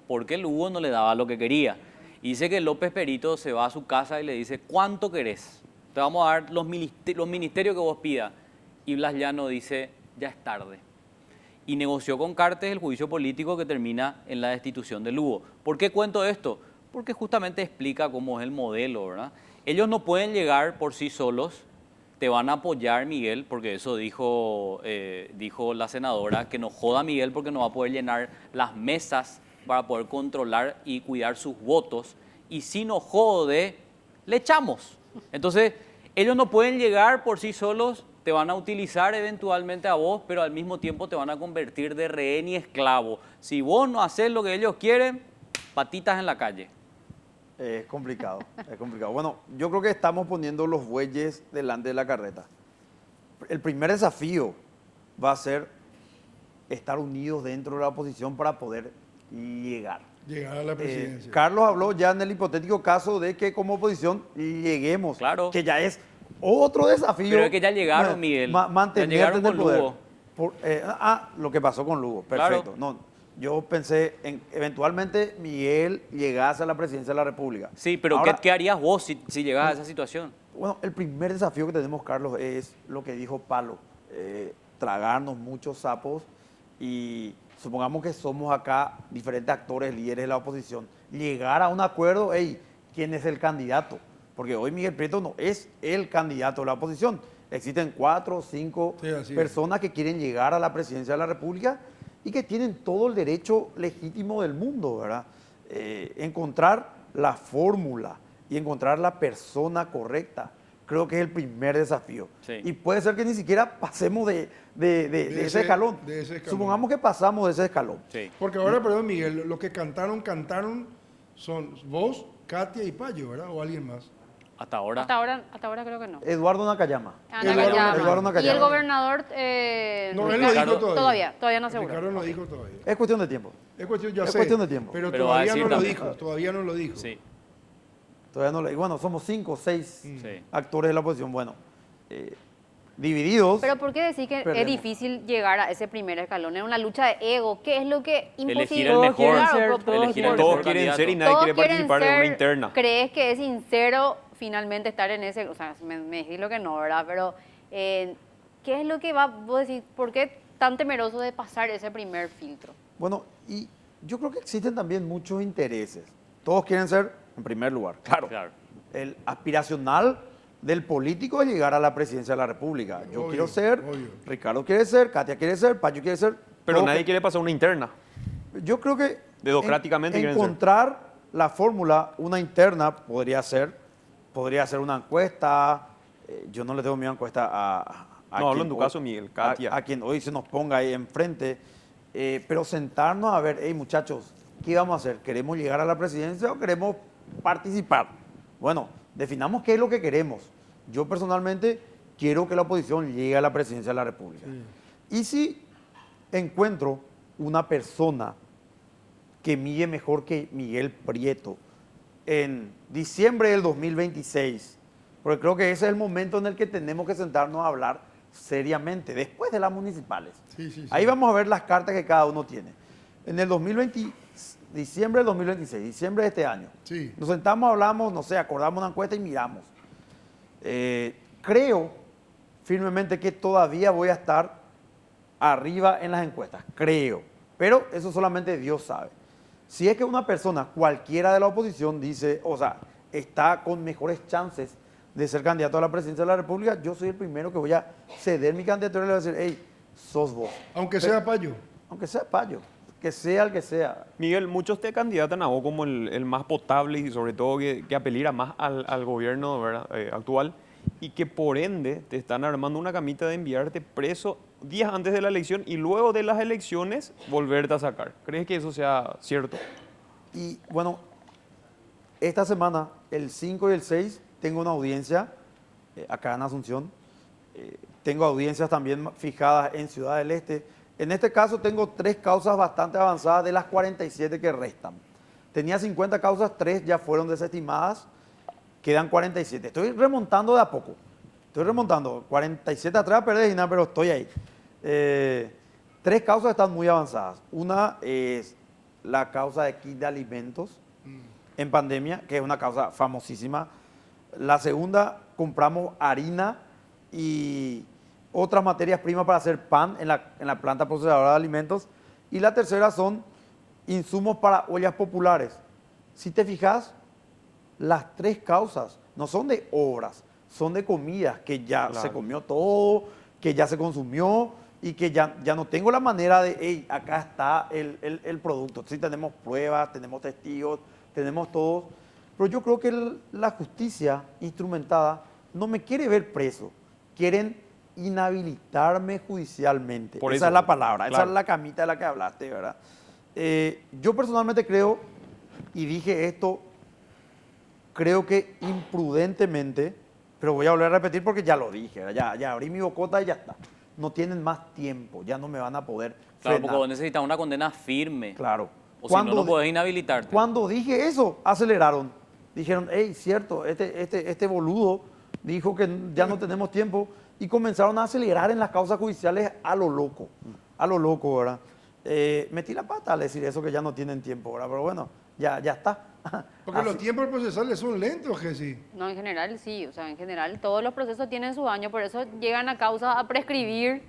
porque Lugo no le daba lo que quería. Y dice que López Perito se va a su casa y le dice, ¿cuánto querés? Te vamos a dar los ministerios que vos pidas. Y Blas Llano dice, ya es tarde. Y negoció con Cartes el juicio político que termina en la destitución de Lugo. ¿Por qué cuento esto? Porque justamente explica cómo es el modelo, ¿verdad? Ellos no pueden llegar por sí solos, te van a apoyar, Miguel, porque eso dijo la senadora, que no joda Miguel porque no va a poder llenar las mesas para poder controlar y cuidar sus votos. Y si no jode, le echamos. Entonces, ellos no pueden llegar por sí solos, te van a utilizar eventualmente a vos, pero al mismo tiempo te van a convertir de rehén y esclavo. Si vos no haces lo que ellos quieren, patitas en la calle. Es complicado. Bueno, yo creo que estamos poniendo los bueyes delante de la carreta. El primer desafío va a ser estar unidos dentro de la oposición para poder llegar a la presidencia. Carlos habló ya en el hipotético caso de que como oposición lleguemos, claro, que ya es otro desafío. Pero es que ya llegaron, Miguel. Mantenerte en el poder. Lugo. Lo que pasó con Lugo, perfecto. Claro. No, yo pensé en eventualmente Miguel llegase a la presidencia de la República. Sí, pero ahora, ¿qué harías vos si llegás a esa situación? Bueno, el primer desafío que tenemos, Carlos, es lo que dijo Palo, tragarnos muchos sapos y supongamos que somos acá diferentes actores, líderes de la oposición, llegar a un acuerdo, hey, ¿quién es el candidato? Porque hoy Miguel Prieto no es el candidato de la oposición. Existen 4 o 5 personas que quieren llegar a la presidencia de la República y que tienen todo el derecho legítimo del mundo, ¿verdad? Encontrar la fórmula y encontrar la persona correcta, creo que es el primer desafío. Sí. Y puede ser que ni siquiera pasemos de ese escalón. Supongamos que pasamos de ese escalón. Sí. Porque ahora, perdón, Miguel, los que cantaron son vos, Katia y Payo, ¿verdad? ¿O alguien más? Hasta ahora. Hasta ahora creo que no. Eduardo Nakayama. Eduardo Nakayama. Y el gobernador... No, él no dijo todavía no aseguró. Ricardo no dijo todavía. Es cuestión de tiempo. Es cuestión, ya Es sé, cuestión de tiempo. Pero Pero va a todavía decir no lo también. dijo. Todavía no lo dijo. Sí. Todavía no le... Bueno, somos 5 o 6 Sí. actores de la oposición. Bueno, divididos. Pero ¿por qué decir que perdemos. es difícil llegar a ese primer escalón? Es una lucha de ego. ¿Qué es lo que Elegir imposible? el mejor. Elegir el Todos mejor quieren candidato. ser y nadie Todos quiere quieren participar de una ser- interna. ¿Crees que es sincero finalmente estar en ese? O sea, me decís lo que no, ¿verdad? Pero ¿qué es lo que va, vos decís, por qué tan temeroso de pasar ese primer filtro? Bueno, y yo creo que existen también muchos intereses. Todos quieren ser, en primer lugar, claro. El aspiracional del político es llegar a la presidencia de la República. Yo Obvio, quiero ser, obvio. Ricardo quiere ser, Katia quiere ser, Payo quiere ser. Pero todos nadie quiere pasar una interna. Yo creo que Democráticamente quieren ser. encontrar la fórmula, una interna podría ser una encuesta. Yo no le tengo miedo a encuesta a No, hablo quien en tu hoy- caso, Miguel, Katia. a quien hoy se nos ponga ahí enfrente. Pero sentarnos a ver, hey muchachos, ¿qué vamos a hacer? ¿Queremos llegar a la presidencia o queremos participar? Bueno, definamos qué es lo que queremos. Yo personalmente quiero que la oposición llegue a la presidencia de la República. Y si encuentro una persona que mide mejor que Miguel Prieto en diciembre del 2026, porque creo que ese es el momento en el que tenemos que sentarnos a hablar seriamente, después de las municipales. Ahí vamos a ver las cartas que cada uno tiene. En el 2020, diciembre del 2026, diciembre de este año, nos sentamos, hablamos, no sé, acordamos una encuesta y miramos. Creo firmemente que todavía voy a estar arriba en las encuestas, creo, pero eso solamente Dios sabe. Si es que una persona, cualquiera de la oposición, dice, o sea, está con mejores chances de ser candidato a la presidencia de la República, yo soy el primero que voy a ceder mi candidatura y le voy a decir, hey, sos vos. Aunque sea Payo. Aunque sea Payo, que sea el que sea. Miguel, muchos te candidatan a vos como el más potable y sobre todo que apelira más al gobierno, ¿verdad? Actual, y que por ende te están armando una camita de enviarte preso días antes de la elección y luego de las elecciones volverte a sacar. ¿Crees que eso sea cierto? Y bueno, esta semana, el 5 y el 6, tengo una audiencia acá en Asunción. Tengo audiencias también fijadas en Ciudad del Este. En este caso tengo 3 causas bastante avanzadas de las 47 que restan. Tenía 50 causas, 3 ya fueron desestimadas, quedan 47. Estoy remontando de a poco. Estoy remontando. 47 atrás perdés y nada, pero estoy ahí. 3 causas están muy avanzadas. Una es la causa de kit de alimentos en pandemia, que es una causa famosísima. La segunda, compramos harina y otras materias primas para hacer pan en la planta procesadora de alimentos. Y la tercera son insumos para ollas populares. Si te fijas, las 3 causas no son de obras, son de comidas, que ya se comió todo, que ya se consumió y que ya no tengo la manera de, hey, acá está el producto. Sí tenemos pruebas, tenemos testigos, tenemos todo. Pero yo creo que la justicia instrumentada no me quiere ver preso, quieren inhabilitarme judicialmente. Por esa eso, es la palabra, esa claro. es la camita de la que hablaste, ¿verdad? Yo personalmente creo, y dije esto, creo que imprudentemente, pero voy a volver a repetir porque ya lo dije, ya abrí mi bocota y ya está. No tienen más tiempo, ya no me van a poder Claro, frenar. porque vos necesitas una condena firme. Claro. O si no, no podés inhabilitarte. Cuando dije eso, aceleraron. Dijeron, hey, cierto, este boludo dijo que ya no tenemos tiempo y comenzaron a acelerar en las causas judiciales a lo loco, ¿verdad? Metí la pata al decir eso que ya no tienen tiempo, ¿verdad? Pero bueno, ya está. Porque los tiempos procesales son lentos, Jessy. No, en general sí, o sea, en general todos los procesos tienen su año, por eso llegan a causa a prescribir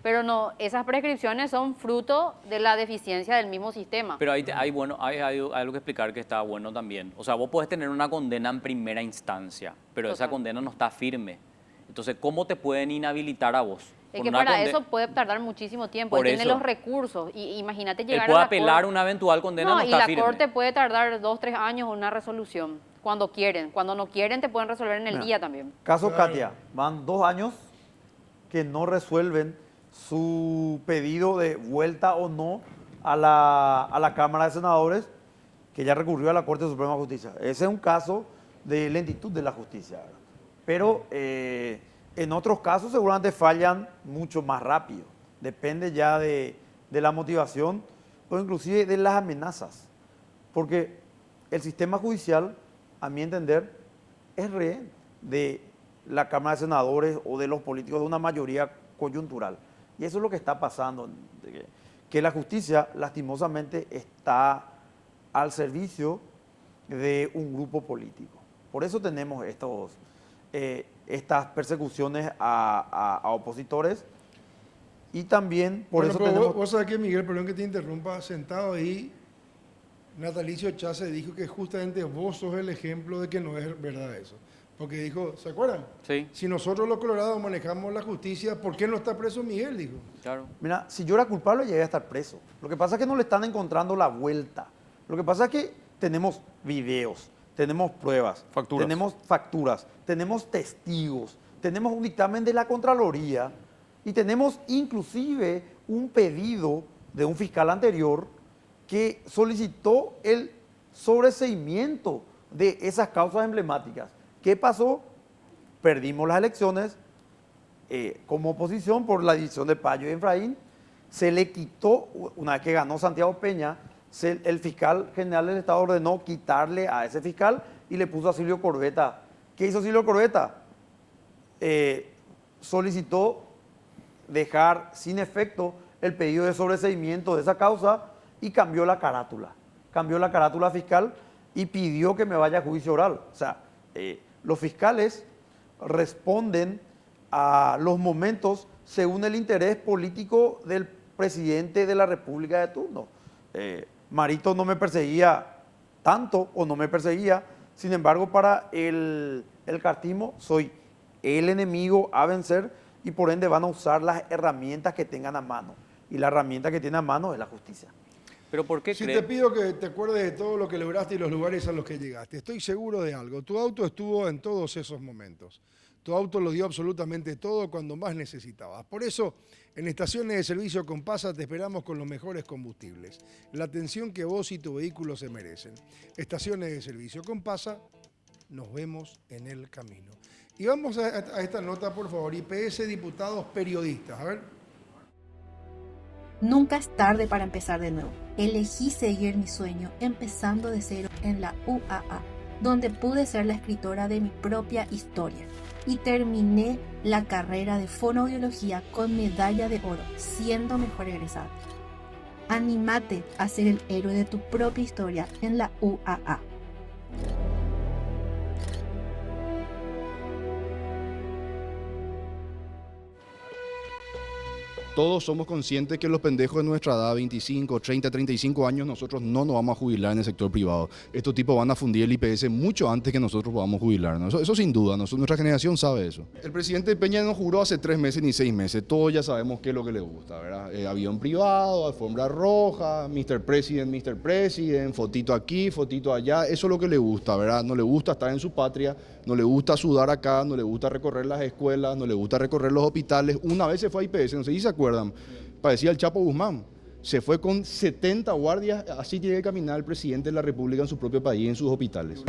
pero no, esas prescripciones son fruto de la deficiencia del mismo sistema. Pero hay algo que explicar que está bueno también. O sea, vos podés tener una condena en primera instancia, pero esa condena no está firme. Entonces, ¿cómo te pueden inhabilitar a vos? Es que para eso puede tardar muchísimo tiempo. Él tiene los recursos. Y imagínate llegar a la Él puede apelar una eventual condena, no está firme. Y la Corte puede tardar 2, 3 años una resolución. Cuando quieren. Cuando no quieren, te pueden resolver en el día también. Caso Katia, van 2 años que no resuelven su pedido de vuelta o no a la Cámara de Senadores, que ya recurrió a la Corte Suprema de Justicia. Ese es un caso de lentitud de la justicia, ¿verdad? Pero en otros casos seguramente fallan mucho más rápido. Depende ya de la motivación o inclusive de las amenazas. Porque el sistema judicial, a mi entender, es rehén de la Cámara de Senadores o de los políticos de una mayoría coyuntural. Y eso es lo que está pasando, que la justicia lastimosamente está al servicio de un grupo político. Por eso tenemos estas persecuciones a opositores y también por eso tenemos... Vos sabés que, Miguel, perdón que te interrumpa, sentado ahí, Natalicio Chase dijo que justamente vos sos el ejemplo de que no es verdad eso. Porque dijo, ¿se acuerdan? Sí. Si nosotros los colorados manejamos la justicia, ¿por qué no está preso Miguel? Dijo. Claro. Mira, si yo era culpable, llegué a estar preso. Lo que pasa es que no le están encontrando la vuelta. Lo que pasa es que tenemos videos, tenemos pruebas, tenemos facturas, tenemos testigos, tenemos un dictamen de la Contraloría y tenemos inclusive un pedido de un fiscal anterior que solicitó el sobreseimiento de esas causas emblemáticas. ¿Qué pasó? Perdimos las elecciones como oposición por la división de Payo y Efraín. Se le quitó, una vez que ganó Santiago Peña, el fiscal general del Estado ordenó quitarle a ese fiscal y le puso a Silvio Corbetta. ¿Qué hizo Silvio Corbetta? Solicitó dejar sin efecto el pedido de sobreseimiento de esa causa y cambió la carátula fiscal y pidió que me vaya a juicio oral. O sea, los fiscales responden a los momentos según el interés político del presidente de la República de turno. Marito no me perseguía tanto o no me perseguía, sin embargo para el cartismo soy el enemigo a vencer y por ende van a usar las herramientas que tengan a mano. Y la herramienta que tiene a mano es la justicia. ¿Pero por qué te pido que te acuerdes de todo lo que lograste y los lugares a los que llegaste. Estoy seguro de algo. Tu auto estuvo en todos esos momentos. Tu auto lo dio absolutamente todo cuando más necesitabas. Por eso, en estaciones de servicio Compasa te esperamos con los mejores combustibles. La atención que vos y tu vehículo se merecen. Estaciones de servicio Compasa, nos vemos en el camino. Y vamos a esta nota, por favor. IPS, diputados, periodistas. A ver. Nunca es tarde para empezar de nuevo. Elegí seguir mi sueño empezando de cero en la UAA, donde pude ser la escritora de mi propia historia. Y terminé la carrera de fonoaudiología con medalla de oro, siendo mejor egresada. Anímate a ser el héroe de tu propia historia en la UAA. Todos somos conscientes que los pendejos de nuestra edad, 25, 30, 35 años, nosotros no nos vamos a jubilar en el sector privado. Estos tipos van a fundir el IPS mucho antes que nosotros podamos jubilarnos. Eso sin duda, nuestra generación sabe eso. El presidente Peña no juró hace 3 meses ni 6 meses. Todos ya sabemos qué es lo que le gusta, ¿verdad? Avión privado, alfombra roja, Mr. President, fotito aquí, fotito allá. Eso es lo que le gusta, ¿verdad? No le gusta estar en su patria, no le gusta sudar acá, no le gusta recorrer las escuelas, no le gusta recorrer los hospitales. Una vez se fue a IPS, no sé si se acuerdan. Parecía el Chapo Guzmán. Se fue con 70 guardias, así tiene que caminar el presidente de la República en su propio país, en sus hospitales.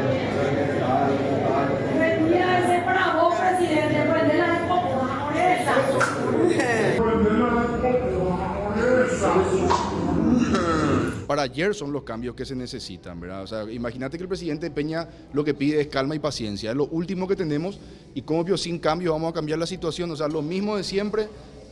Para ayer son los cambios que se necesitan, ¿verdad? O sea, imagínate que el presidente Peña lo que pide es calma y paciencia. Es lo último que tenemos y como vio sin cambio vamos a cambiar la situación. O sea, lo mismo de siempre.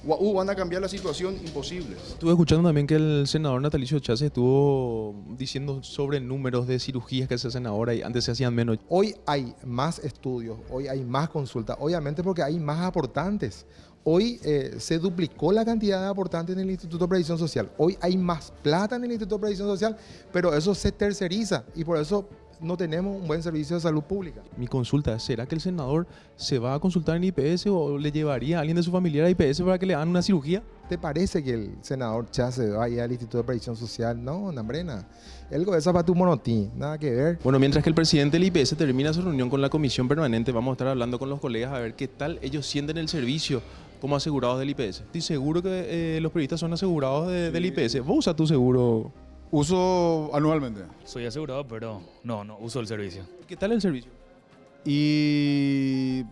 van a cambiar la situación, imposible. Estuve escuchando también que el senador Natalicio Chase estuvo diciendo sobre números de cirugías que se hacen ahora y antes se hacían menos. Hoy hay más estudios, hoy hay más consultas, obviamente porque hay más aportantes. Hoy se duplicó la cantidad de aportantes en el Instituto de Previsión Social. Hoy hay más plata en el Instituto de Previsión Social, pero eso se terceriza y por eso no tenemos un buen servicio de salud pública. Mi consulta es, ¿será que el senador se va a consultar en IPS o le llevaría a alguien de su familiar a IPS para que le hagan una cirugía? ¿Te parece que el senador Chase vaya al Instituto de Previsión Social? No, Nambrena. Él con esa para tu monotí, nada que ver. Bueno, mientras que el presidente del IPS termina su reunión con la comisión permanente, vamos a estar hablando con los colegas a ver qué tal ellos sienten el servicio como asegurados del IPS. Estoy seguro que los periodistas son asegurados del IPS. ¿Vos usas tu seguro? Uso anualmente. Soy asegurado, pero no uso el servicio. ¿Qué tal el servicio? Y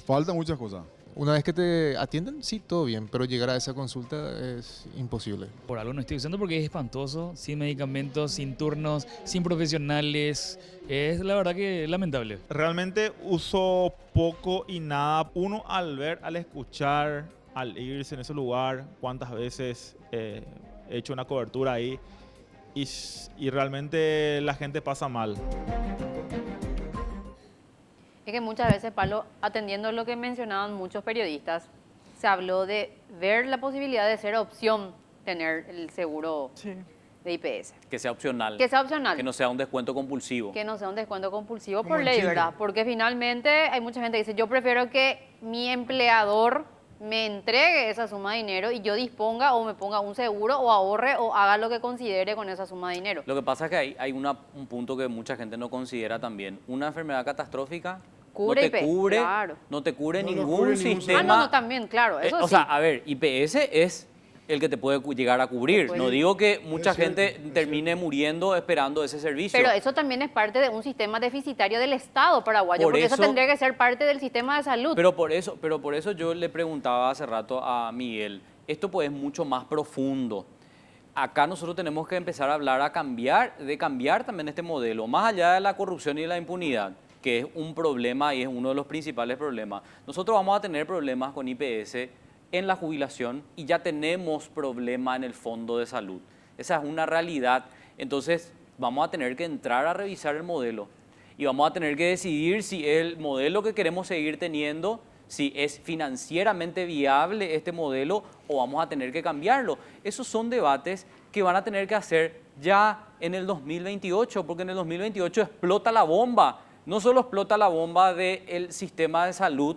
faltan muchas cosas. Una vez que te atienden, sí, todo bien, pero llegar a esa consulta es imposible. Por algo no estoy usando porque es espantoso, sin medicamentos, sin turnos, sin profesionales. Es la verdad que lamentable. Realmente uso poco y nada. Uno al ver, al escuchar, al irse en ese lugar, cuántas veces he hecho una cobertura ahí y realmente la gente pasa mal. Es que muchas veces, Pablo, atendiendo lo que mencionaban muchos periodistas, se habló de ver la posibilidad de ser opción tener el seguro de IPS. Que sea opcional. Que sea opcional. Que no sea un descuento compulsivo. Que no sea un descuento compulsivo por ley, ¿verdad? Porque finalmente hay mucha gente que dice, yo prefiero que mi empleador me entregue esa suma de dinero y yo disponga o me ponga un seguro o ahorre o haga lo que considere con esa suma de dinero. Lo que pasa es que hay un punto que mucha gente no considera también. Una enfermedad catastrófica Cubre no te IPS, cubre, claro. no te cubre No ningún cubre sistema. No, también, claro, eso O sí. sea, a ver, IPS es el que te puede llegar a cubrir. No digo que mucha gente termine muriendo esperando ese servicio. Pero eso también es parte de un sistema deficitario del Estado paraguayo, porque eso tendría que ser parte del sistema de salud. Pero por eso yo le preguntaba hace rato a Miguel, esto pues es mucho más profundo. Acá nosotros tenemos que empezar a hablar de cambiar también este modelo, más allá de la corrupción y la impunidad, que es un problema y es uno de los principales problemas. Nosotros vamos a tener problemas con IPS en la jubilación y ya tenemos problemas en el fondo de salud. Esa es una realidad. Entonces vamos a tener que entrar a revisar el modelo y vamos a tener que decidir si el modelo que queremos seguir teniendo, si es financieramente viable este modelo o vamos a tener que cambiarlo. Esos son debates que van a tener que hacer ya en el 2028, porque en el 2028 explota la bomba. No solo explota la bomba del sistema de salud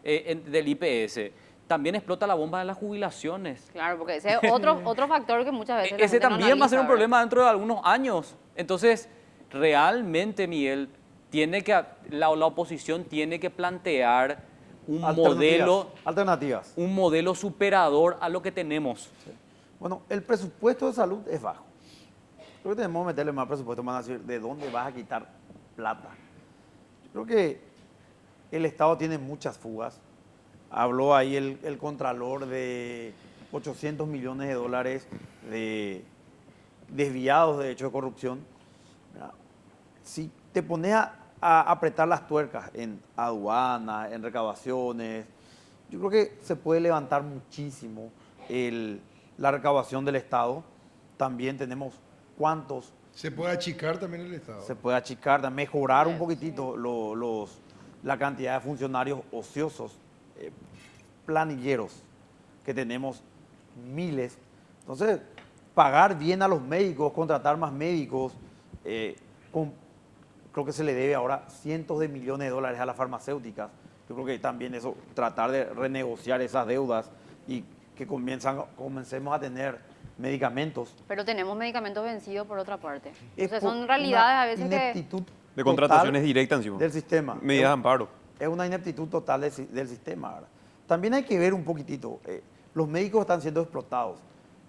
del IPS, también explota la bomba de las jubilaciones. Claro, porque ese es otro factor que muchas veces la Ese gente no también va a ser un analiza, problema dentro de algunos años. Entonces, realmente, Miguel, la oposición tiene que plantear un alternativas. Un modelo superador a lo que tenemos. Bueno, el presupuesto de salud es bajo. Creo que tenemos que meterle más presupuesto, van a decir, ¿de dónde vas a quitar plata? Creo que el Estado tiene muchas fugas. Habló ahí el contralor de 800 millones de dólares desviados de hecho de corrupción. Si te pones a apretar las tuercas en aduana, en recaudaciones, yo creo que se puede levantar muchísimo la recaudación del Estado. También tenemos cuántos... ¿Se puede achicar también el Estado? Se puede achicar, mejorar un poquitito la cantidad de funcionarios ociosos, planilleros, que tenemos miles. Entonces, pagar bien a los médicos, contratar más médicos, creo que se le debe ahora cientos de millones de dólares a las farmacéuticas. Yo creo que también eso, tratar de renegociar esas deudas y que comencemos a tener medicamentos. Pero tenemos medicamentos vencidos por otra parte. Entonces son realidades a veces ineptitud de contrataciones directas encima. Del sistema. Medidas de amparo. Es una ineptitud total del sistema ahora. También hay que ver un poquitito, los médicos están siendo explotados.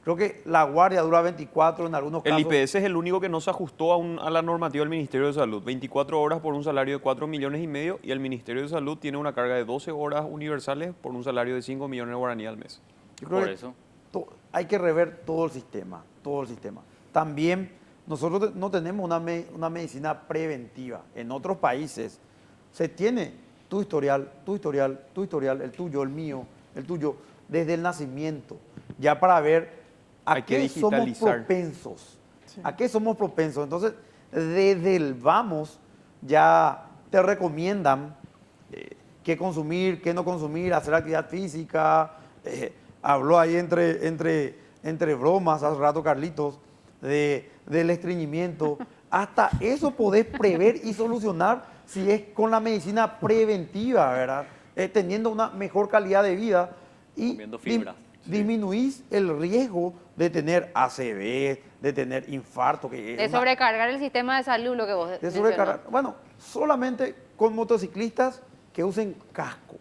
Creo que la guardia dura 24 en algunos casos. El IPS es el único que no se ajustó a la normativa del Ministerio de Salud. 24 horas por un salario de 4,5 millones y el Ministerio de Salud tiene una carga de 12 horas universales por un salario de 5 millones de guaraníes al mes. Yo creo que hay que rever todo el sistema, También nosotros no tenemos una medicina preventiva. En otros países se tiene tu historial, el tuyo, el mío, el tuyo. desde el nacimiento, ya para ver a Hay que qué somos digitalizar. propensos. ¿A qué somos propensos? Entonces, desde el vamos, ya te recomiendan qué consumir, qué no consumir, hacer actividad física. Habló ahí entre bromas hace rato Carlitos del estreñimiento. Hasta eso podés prever y solucionar si es con la medicina preventiva, ¿verdad? Teniendo una mejor calidad de vida y Comiendo fibra. disminuís el riesgo de tener ACV, de tener infarto. De sobrecargar el sistema de salud, lo que vos de sobrecargar. Bueno, solamente con motociclistas que usen casco.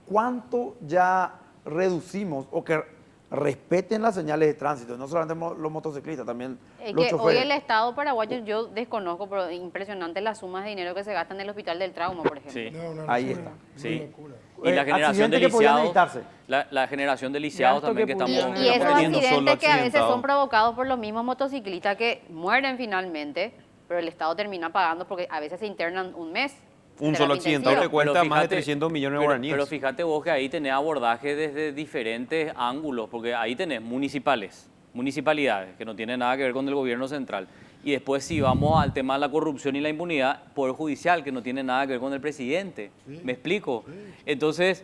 ¿Cuánto ya reducimos o que respeten las señales de tránsito? No solamente los motociclistas, también Es los que hoy choferes. el Estado paraguayo, yo desconozco, pero impresionante las sumas de dinero que se gastan en el Hospital del Trauma, por ejemplo. Sí. Ahí está. Sí. Y la generación Accidentes de que podían lisiados, evitarse. la generación de lisiados también que estamos Y esos aprendiendo accidentes que a veces son provocados por los mismos motociclistas que mueren finalmente, pero el Estado termina pagando porque a veces se internan un mes. Un solo accidentado te cuesta más de 300 millones de guaraníes. Pero fíjate vos que ahí tenés abordaje desde diferentes ángulos, porque ahí tenés municipalidades, que no tienen nada que ver con el gobierno central. Y después si vamos al tema de la corrupción y la impunidad, Poder Judicial, que no tiene nada que ver con el presidente. ¿Me explico? Entonces,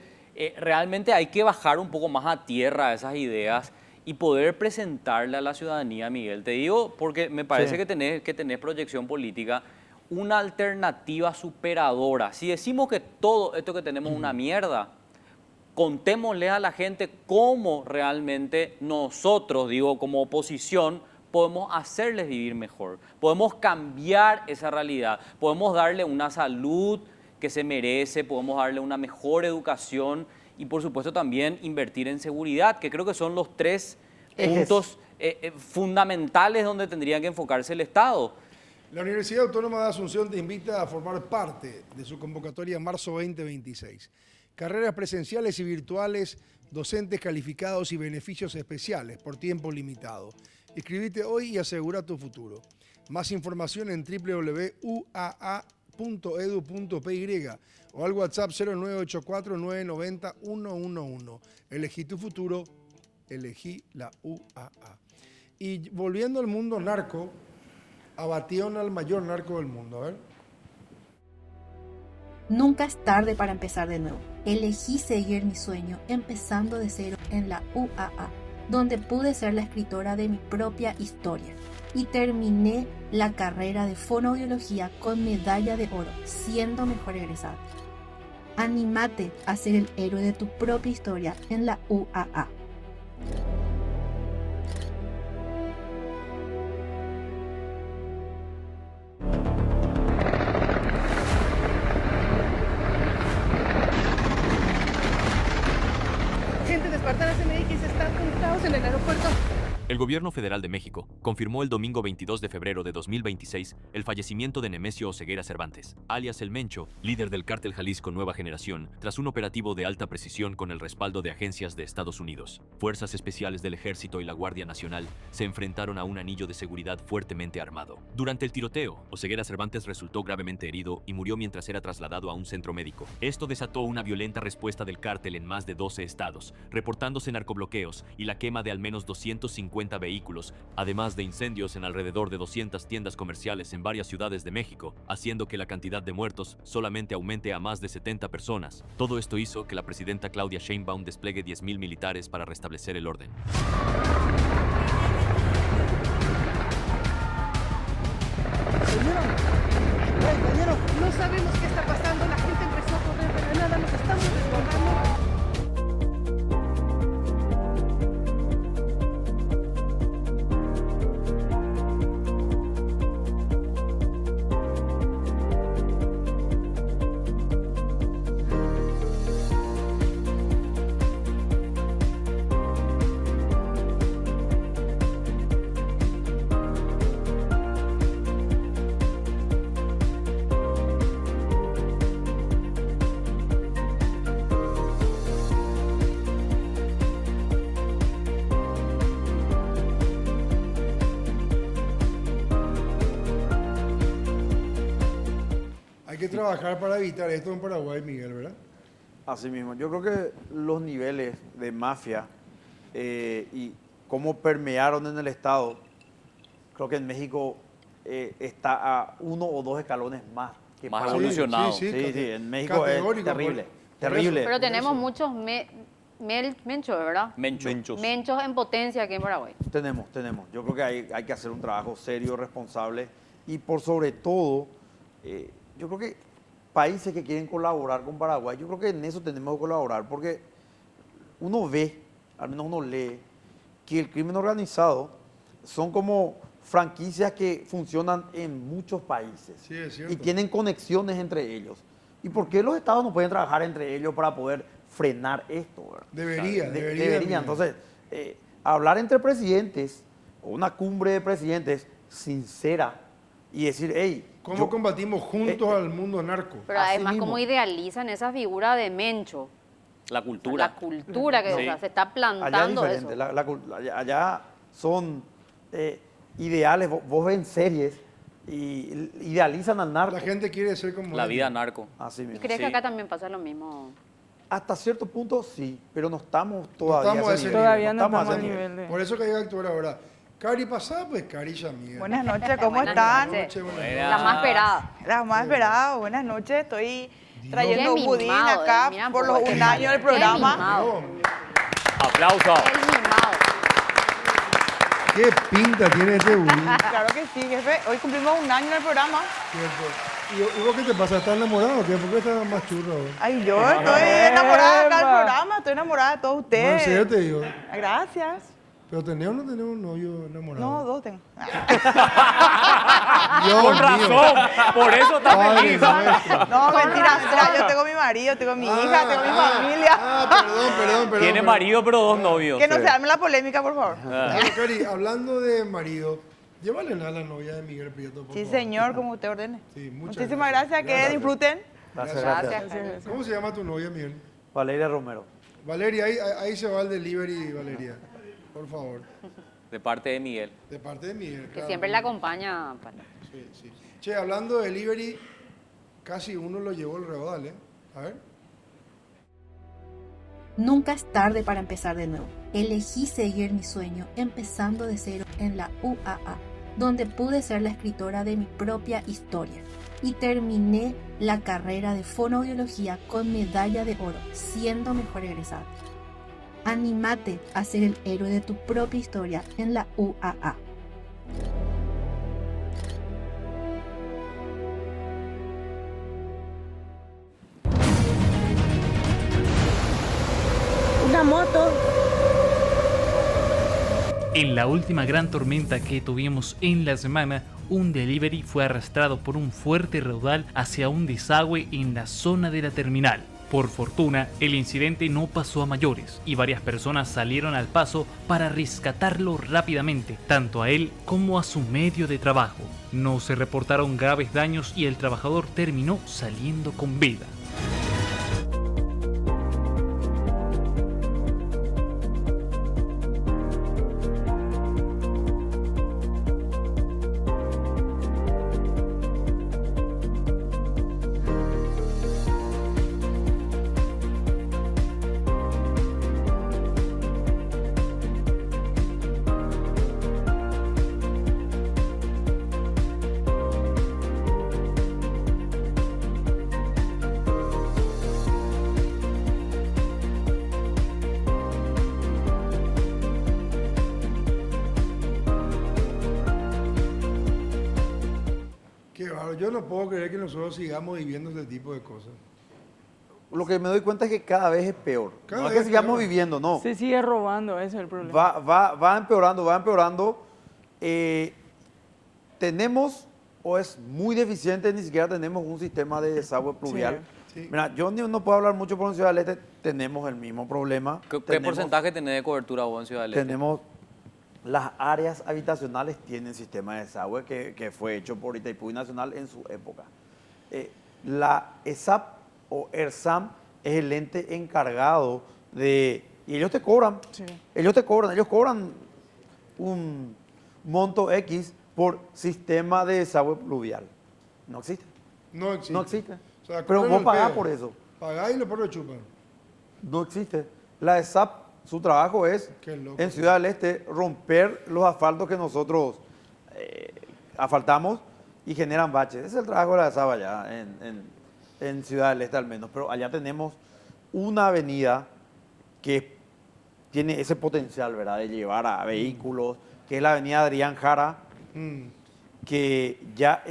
realmente hay que bajar un poco más a tierra esas ideas y poder presentarle a la ciudadanía, Miguel. Te digo porque me parece que tenés proyección política, una alternativa superadora. Si decimos que todo esto que tenemos es una mierda, contémosle a la gente cómo realmente nosotros, digo, como oposición, podemos hacerles vivir mejor. Podemos cambiar esa realidad. Podemos darle una salud que se merece, podemos darle una mejor educación y, por supuesto, también invertir en seguridad, que creo que son los tres puntos fundamentales donde tendría que enfocarse el Estado. La Universidad Autónoma de Asunción te invita a formar parte de su convocatoria marzo 2026. Carreras presenciales y virtuales, docentes calificados y beneficios especiales por tiempo limitado. Inscribite hoy y asegura tu futuro. Más información en www.uaa.edu.py o al WhatsApp 0984-990-111. Elegí tu futuro, elegí la UAA. Y volviendo al mundo narco, abatieron al mayor narco del mundo. A ver. Nunca es tarde para empezar de nuevo. Elegí seguir mi sueño empezando de cero en la UAA, donde pude ser la escritora de mi propia historia y terminé la carrera de fonoaudiología con medalla de oro, siendo mejor egresada. Anímate a ser el héroe de tu propia historia en la UAA. Gente de Espartanas MX está con caos en el aeropuerto. El gobierno federal de México confirmó el domingo 22 de febrero de 2026 el fallecimiento de Nemesio Oseguera Cervantes, alias El Mencho, líder del cártel Jalisco Nueva Generación, tras un operativo de alta precisión con el respaldo de agencias de Estados Unidos. Fuerzas especiales del Ejército y la Guardia Nacional se enfrentaron a un anillo de seguridad fuertemente armado. Durante el tiroteo, Oseguera Cervantes resultó gravemente herido y murió mientras era trasladado a un centro médico. Esto desató una violenta respuesta del cártel en más de 12 estados, reportándose narcobloqueos y la quema de al menos 250 vehículos, además de incendios en alrededor de 200 tiendas comerciales en varias ciudades de México, haciendo que la cantidad de muertos solamente aumente a más de 70 personas. Todo esto hizo que la presidenta Claudia Sheinbaum despliegue 10,000 militares para restablecer el orden. Compañero, no sabemos qué está pasando. La gente empezó a correr, pero de nada nos estamos desbordando. Hay que trabajar para evitar esto en Paraguay, Miguel, ¿verdad? Así mismo. Yo creo que los niveles de mafia y cómo permearon en el Estado, creo que en México está a 1 o 2 escalones más. Que Más para- evolucionado. Sí, en México es categórico, terrible. por Terrible. Pero tenemos muchos menchos, ¿verdad? Menchos. Menchos en potencia aquí en Paraguay. Tenemos. Yo creo que hay que hacer un trabajo serio, responsable y por sobre todo, yo creo que países que quieren colaborar con Paraguay, yo creo que en eso tenemos que colaborar porque uno ve, al menos uno lee, que el crimen organizado son como franquicias que funcionan en muchos países Sí, es cierto. y tienen conexiones entre ellos. ¿Y por qué los estados no pueden trabajar entre ellos para poder frenar esto? ¿verdad? Debería. Debería. Entonces, hablar entre presidentes, o una cumbre de presidentes sincera, y decir, hey, ¿Cómo combatimos juntos al mundo narco? Pero Así además, mismo. ¿cómo idealizan esa figura de mencho? La cultura. La cultura que Sí. o sea, se está allá es plantando diferente. eso. Allá son ideales. Vos ven series y idealizan al narco. La gente quiere ser como La él. vida narco. Así ¿Y mismo. crees que Sí. acá también pasa lo mismo? Hasta cierto punto sí, pero no estamos todavía estamos a ese nivel. Todavía no estamos a estamos ese al nivel. nivel de... Por eso que hay que actuar ahora. Cari, pasá, pues, Cari, ya mía. Buenas noches, ¿cómo Buenas están? noches. Buenas. La más esperada. La más esperada, buenas noches. Estoy trayendo Qué un budín mimado, acá mira, por los qué 1 año del Qué programa. mimado. Aplauso. El mimado. Qué pinta tiene este budín. Claro que sí, jefe. Hoy cumplimos 1 año en el programa. ¿Y vos qué te pasa? ¿Estás enamorado o qué? ¿Por qué estás más churro ahora? Ay, yo estoy enamorada acá del programa, estoy enamorada de todos No, ustedes. en serio te digo. Gracias. ¿Pero tenés o no tenés un novio enamorado? No, 2 tengo. Dios Con mío. razón. Por eso está Padre feliz. nuestro. No, mentira, mentira. Yo tengo mi marido, tengo mi hija, tengo mi familia. Perdón. Tiene marido, pero 2 novios. Que no se arme la polémica, por favor. Ah. Bueno, Cari, hablando de marido, llévale a la novia de Miguel Prieto, por Sí, favor. señor, como usted ordene. Sí, muchas Muchísimas gracias, que disfruten. Gracias. ¿Cómo se llama tu novia, Miguel? Valeria Romero. Valeria, ahí se va el delivery, Valeria. Por favor. De parte de Miguel. De parte de Miguel, Que claro. siempre la acompaña. Sí. Che, hablando de delivery, casi uno lo llevó el Reodal, ¿eh? A ver. Nunca es tarde para empezar de nuevo. Elegí seguir mi sueño empezando de cero en la UAA, donde pude ser la escritora de mi propia historia. Y terminé la carrera de fonoaudiología con medalla de oro, siendo mejor egresada. Anímate a ser el héroe de tu propia historia en la UAA. Una moto. En la última gran tormenta que tuvimos en la semana, un delivery fue arrastrado por un fuerte raudal hacia un desagüe en la zona de la terminal. Por fortuna, el incidente no pasó a mayores y varias personas salieron al paso para rescatarlo rápidamente, tanto a él como a su medio de trabajo. No se reportaron graves daños y el trabajador terminó saliendo con vida. Qué bárbaro. Yo no puedo creer que nosotros sigamos viviendo este tipo de cosas. Lo que me doy cuenta es que cada vez es peor. Cada No es vez que sigamos peor. viviendo, no. Se sigue robando, ese es el problema. Va empeorando. Tenemos, o es muy deficiente, ni siquiera tenemos un sistema de desagüe pluvial. Sí. Mira, yo no puedo hablar mucho por Ciudad del Este, tenemos el mismo problema. ¿Qué Tenemos- porcentaje tenés de cobertura vos en Ciudad del Este? Tenemos, las áreas habitacionales tienen sistema de desagüe que fue hecho por Itaipú Nacional en su época. La ESAP o ERSAM es el ente encargado de... Y ellos te cobran, ellos cobran un monto X por sistema de desagüe pluvial. No existe. No existe. No existe. O sea, Pero cobran vos el pagás pedo. por eso. Pagás y los perros chupan. No existe. La ESAP, su trabajo es, en Ciudad del Este, romper los asfaltos que nosotros asfaltamos y generan baches. Ese es el trabajo de la ESAP allá, en Ciudad del Este al menos. Pero allá tenemos una avenida que tiene ese potencial, ¿verdad?, de llevar a vehículos, que es la avenida Adrián Jara, que ya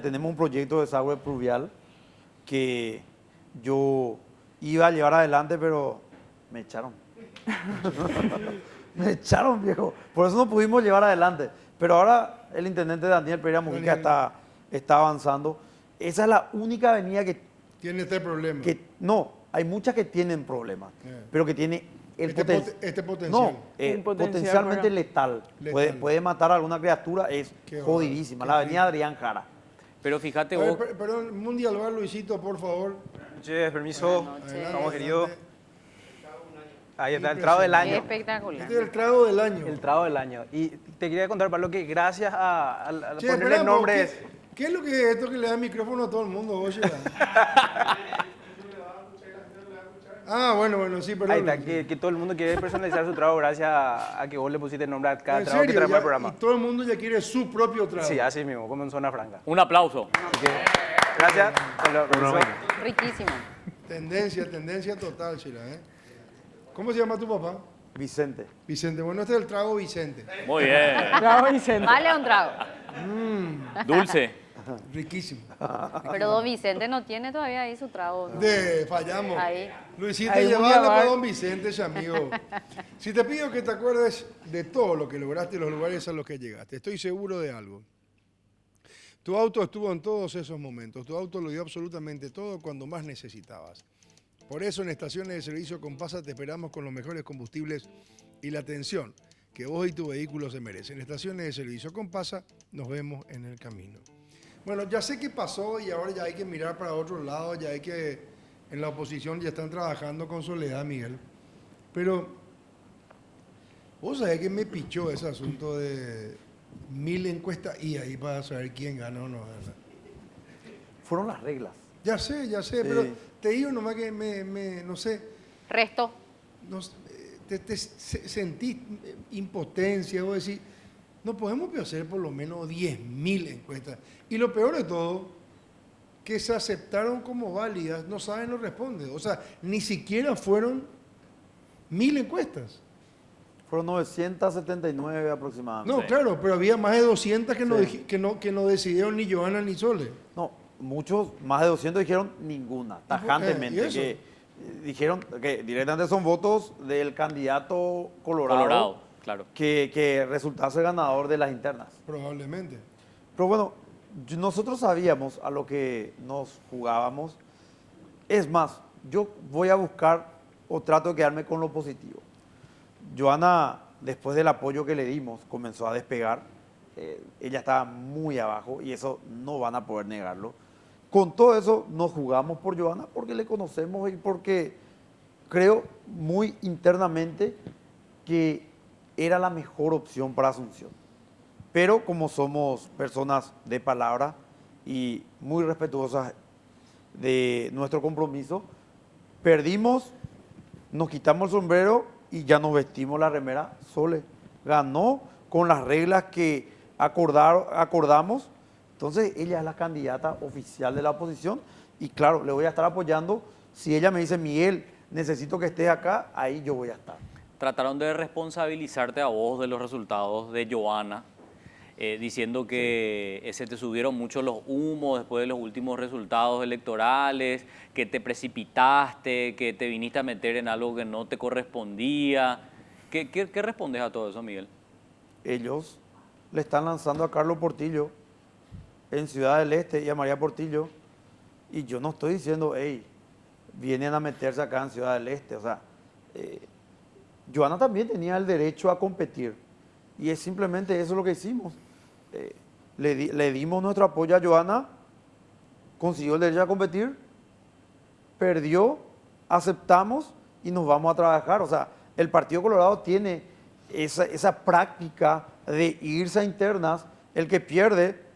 tenemos un proyecto de desagüe pluvial que yo iba a llevar adelante, pero me echaron. Me echaron, viejo. Por eso no pudimos llevar adelante. Pero ahora el intendente Daniel Pereira Mujica está avanzando. Esa es la única avenida que tiene este problema. No, hay muchas que tienen problemas, pero que tiene este potencial. No, potencialmente letal. Puede matar a alguna criatura, es jodidísima. La avenida Adrián Jara. Pero fíjate vos... Perdón, Mundial Bar, Luisito, por favor. Muchas permiso. Estamos, querido. Ahí está, el Impresionante. trago del año. Espectacular. Este es el trago del año. El trago del año. Y te quería contar, Pablo, que gracias a Che, ponerle esperamos, nombres... ¿Qué es lo que es esto que le da micrófono a todo el mundo, oye? bueno, sí, perdón. Ahí está, que todo el mundo quiere personalizar su trago gracias a que vos le pusiste el nombre a cada ¿En trago que serio? traemos al programa. Y todo el mundo ya quiere su propio trago. Sí, así mismo, como en Zona Franca. Un aplauso. Gracias. Riquísimo. Tendencia total, Chila, ¿eh? ¿Cómo se llama tu papá? Vicente. Vicente, bueno, este es el trago Vicente. Muy bien. Trago Vicente. Vale un trago. Dulce. Riquísimo. Pero don Vicente no tiene todavía ahí su trago, ¿no? Fallamos. Ahí. Luisito, Ahí llevalo voy a para ver. don Vicente, ese amigo. Si te pido que te acuerdes de todo lo que lograste y los lugares a los que llegaste, estoy seguro de algo. Tu auto estuvo en todos esos momentos. Tu auto lo dio absolutamente todo cuando más necesitabas. Por eso en Estaciones de Servicio Compasa te esperamos con los mejores combustibles y la atención que vos y tu vehículo se merecen. En Estaciones de Servicio Compasa nos vemos en el camino. Bueno, ya sé qué pasó y ahora ya hay que mirar para otro lado, ya hay que, en la oposición ya están trabajando con Soledad, Miguel. Pero vos sabés que me pichó ese asunto de 1000 encuestas y ahí para saber quién gana o no gana. Fueron las reglas. Ya sé, pero te digo nomás que no sé. Resto. Te sentís impotencia, vos decís, no podemos hacer por lo menos 10.000 encuestas. Y lo peor de todo, que se aceptaron como válidas, no saben, no responden. O sea, ni siquiera fueron 1000 encuestas. Fueron 979 aproximadamente. No, claro, pero había más de 200 que no decidieron ni Johanna ni Sole. No, muchos, más de 200 dijeron ninguna, tajantemente. ¿y eso? Que dijeron que directamente son votos del candidato Colorado, claro. que resultase ganador de las internas. Probablemente. Pero bueno, nosotros sabíamos a lo que nos jugábamos. Es más, yo voy a buscar o trato de quedarme con lo positivo. Johanna, después del apoyo que le dimos, comenzó a despegar. Ella estaba muy abajo y eso no van a poder negarlo. Con todo eso nos jugamos por Johanna porque le conocemos y porque creo muy internamente que era la mejor opción para Asunción. Pero como somos personas de palabra y muy respetuosas de nuestro compromiso, perdimos, nos quitamos el sombrero y ya nos vestimos la remera Sole. Ganó con las reglas que acordamos. Entonces ella es la candidata oficial de la oposición y claro, le voy a estar apoyando. Si ella me dice, Miguel, necesito que estés acá, ahí yo voy a estar. Trataron de responsabilizarte a vos de los resultados de Johanna, diciendo que se te subieron mucho los humos después de los últimos resultados electorales, que te precipitaste, que te viniste a meter en algo que no te correspondía. ¿Qué respondes a todo eso, Miguel? Ellos le están lanzando a Carlos Portillo en Ciudad del Este y a María Portillo, y yo no estoy diciendo, hey, vienen a meterse acá en Ciudad del Este. O sea, Johanna también tenía el derecho a competir y es simplemente eso lo que hicimos. Le dimos nuestro apoyo a Johanna, consiguió el derecho a competir, perdió, aceptamos y nos vamos a trabajar. O sea, el Partido Colorado tiene esa práctica de irse a internas. El que pierde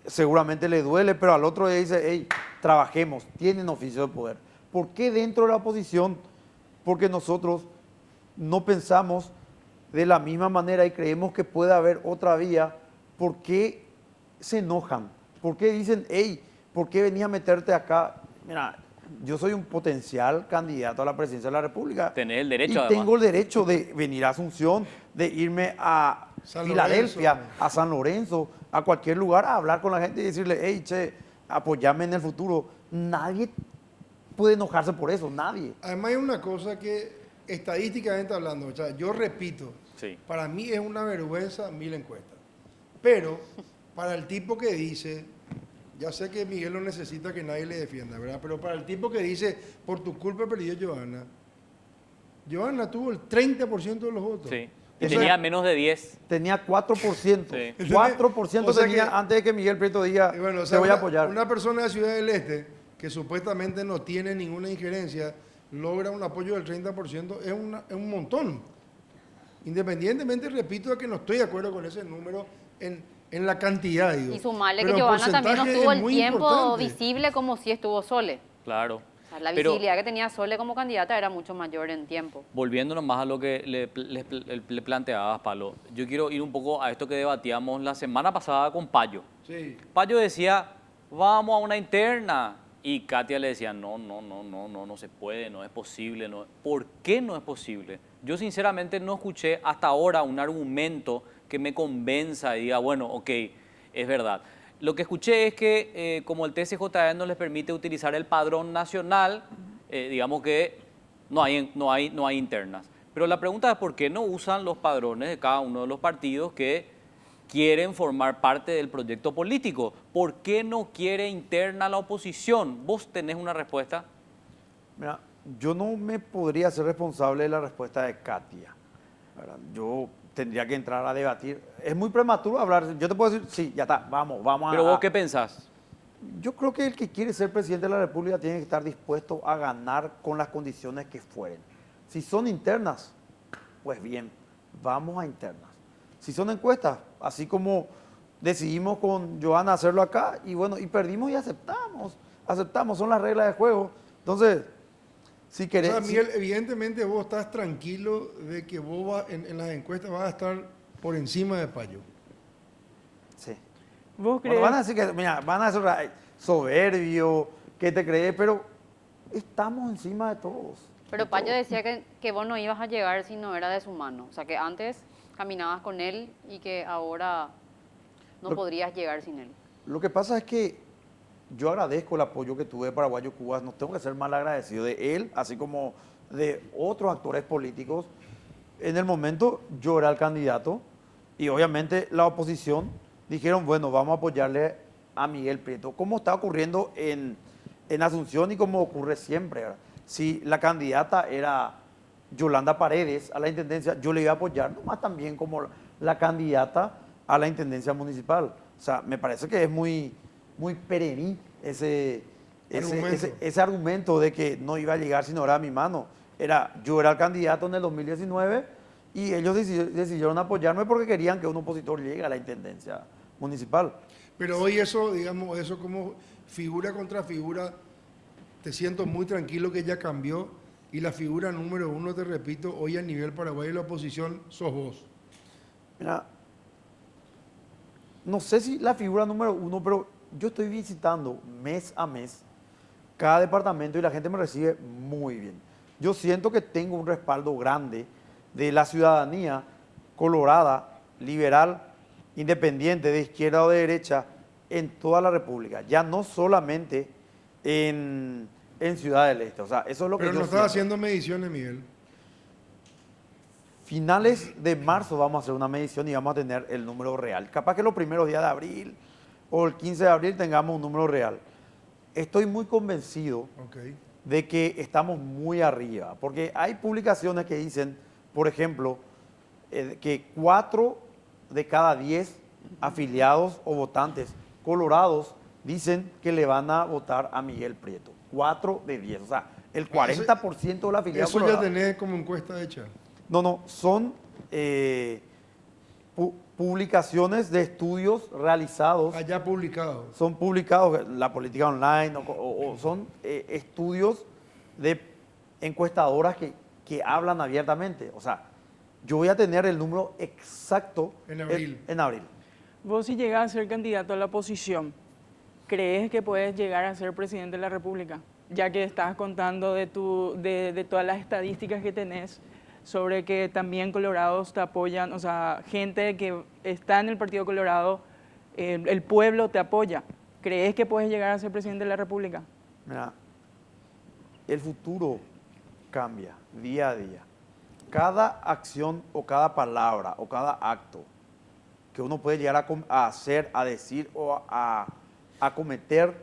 seguramente le duele, pero al otro día dice, hey, trabajemos, tienen oficio de poder. ¿Por qué dentro de la oposición porque nosotros no pensamos de la misma manera y creemos que puede haber otra vía. ¿Por qué se enojan? ¿Por qué dicen, hey, ¿por qué venías a meterte acá? Mira, yo soy un potencial candidato a la presidencia de la República. Tenés el derecho, y además. tengo el derecho de venir a Asunción, de irme a San Filadelfia, Lorenzo. a San Lorenzo, a cualquier lugar, a hablar con la gente y decirle, hey, che, apoyame en el futuro. Nadie puede enojarse por eso, nadie. Además hay una cosa que, estadísticamente hablando, o sea, yo repito, Sí. para mí es una vergüenza 1000 encuestas. Pero para el tipo que dice, ya sé que Miguel no necesita que nadie le defienda, ¿verdad? Pero para el tipo que dice, por tu culpa perdió Johanna, Johanna tuvo el 30% de los votos. Sí. Y tenía menos de 10. Tenía 4%. Sí. 4% O sea tenía que- antes de que Miguel Prieto diga, Y bueno, o te sea, voy a una- apoyar. Una persona de Ciudad del Este que supuestamente no tiene ninguna injerencia, logra un apoyo del 30%, es un montón. Independientemente, repito, de que no estoy de acuerdo con ese número en la cantidad, digo. Y sumarle Pero que en Giovanna también no porcentaje tuvo es el muy tiempo importante. visible como si estuvo Sole. Claro. O sea, la Pero- visibilidad que tenía Sole como candidata era mucho mayor en tiempo. Volviendo nomás a lo que le planteabas, Pablo, yo quiero ir un poco a esto que debatíamos la semana pasada con Payo. Sí. Payo decía, vamos a una interna. Y Katia le decía, no se puede, no es posible. No. ¿Por qué no es posible? Yo sinceramente no escuché hasta ahora un argumento que me convenza y diga, bueno, ok, es verdad. Lo que escuché es que como el TCJE no les permite utilizar el padrón nacional, digamos que no hay internas. Pero la pregunta es por qué no usan los padrones de cada uno de los partidos que quieren formar parte del proyecto político. ¿Por qué no quiere interna la oposición? ¿Vos tenés una respuesta? Mira, yo no me podría ser responsable de la respuesta de Katia, ¿verdad? Yo tendría que entrar a debatir. Es muy prematuro hablar. Yo te puedo decir, sí, ya está, vamos a... ¿Pero vos qué pensás? Yo creo que el que quiere ser presidente de la República tiene que estar dispuesto a ganar con las condiciones que fueren. Si son internas, pues bien, vamos a internas. Si son encuestas, así como decidimos con Johanna hacerlo acá, y bueno, y perdimos y aceptamos, son las reglas de juego. Entonces, si querés... O sea, Miguel, evidentemente vos estás tranquilo de que vos en las encuestas vas a estar por encima de Payo. Sí. ¿Vos Bueno, crees? van a decir que, mira, van a decir "Ay, soberbio, que te crees", pero estamos encima de todos. Pero Payo decía que vos no ibas a llegar si no era de su mano. O sea, que antes caminabas con él y que ahora no podrías llegar sin él. Lo que pasa es que yo agradezco el apoyo que tuve de Paraguayo Cuba, no tengo que ser mal agradecido de él, así como de otros actores políticos. En el momento yo era el candidato y obviamente la oposición dijeron, bueno, vamos a apoyarle a Miguel Prieto, como está ocurriendo en Asunción y como ocurre siempre, ¿verdad? Si la candidata era Yolanda Paredes a la intendencia, yo le iba a apoyar, nomás también como la candidata a la intendencia municipal. O sea, me parece que es muy perení ese argumento de que no iba a llegar si no era a mi mano. Yo era el candidato en el 2019 y ellos decidieron apoyarme porque querían que un opositor llegue a la intendencia municipal. Pero hoy eso, digamos, eso como figura contra figura, te siento muy tranquilo que ya cambió. Y la figura número uno, te repito, hoy a nivel Paraguay de la oposición, sos vos. Mira, no sé si la figura número uno, pero yo estoy visitando mes a mes cada departamento y la gente me recibe muy bien. Yo siento que tengo un respaldo grande de la ciudadanía colorada, liberal, independiente, de izquierda o de derecha, en toda la República. Ya no solamente en Ciudad del Este. O sea, eso es lo que Pero yo no estás haciendo mediciones, Miguel. Finales de marzo vamos a hacer una medición y vamos a tener el número real. Capaz que los primeros días de abril o el 15 de abril tengamos un número real. Estoy muy convencido de que estamos muy arriba, porque hay publicaciones que dicen, por ejemplo, que 4 de cada 10 afiliados o votantes colorados dicen que le van a votar a Miguel Prieto. 4 de 10, o sea, el 40% de la afiliados Eso ya colorados. tenés como encuesta hecha. No, son publicaciones de estudios realizados. Allá publicados. Son publicados, la política online, o son estudios de encuestadoras que que hablan abiertamente. O sea, yo voy a tener el número exacto En abril. en abril. Vos si llegas a ser candidato a la oposición, ¿crees que puedes llegar a ser presidente de la República? Ya que estás contando de todas las estadísticas que tenés sobre que también colorados te apoyan, o sea, gente que está en el Partido Colorado, el pueblo te apoya. ¿Crees que puedes llegar a ser presidente de la República? Mira, el futuro cambia día a día. Cada acción o cada palabra o cada acto que uno puede llegar a hacer, a decir o a cometer,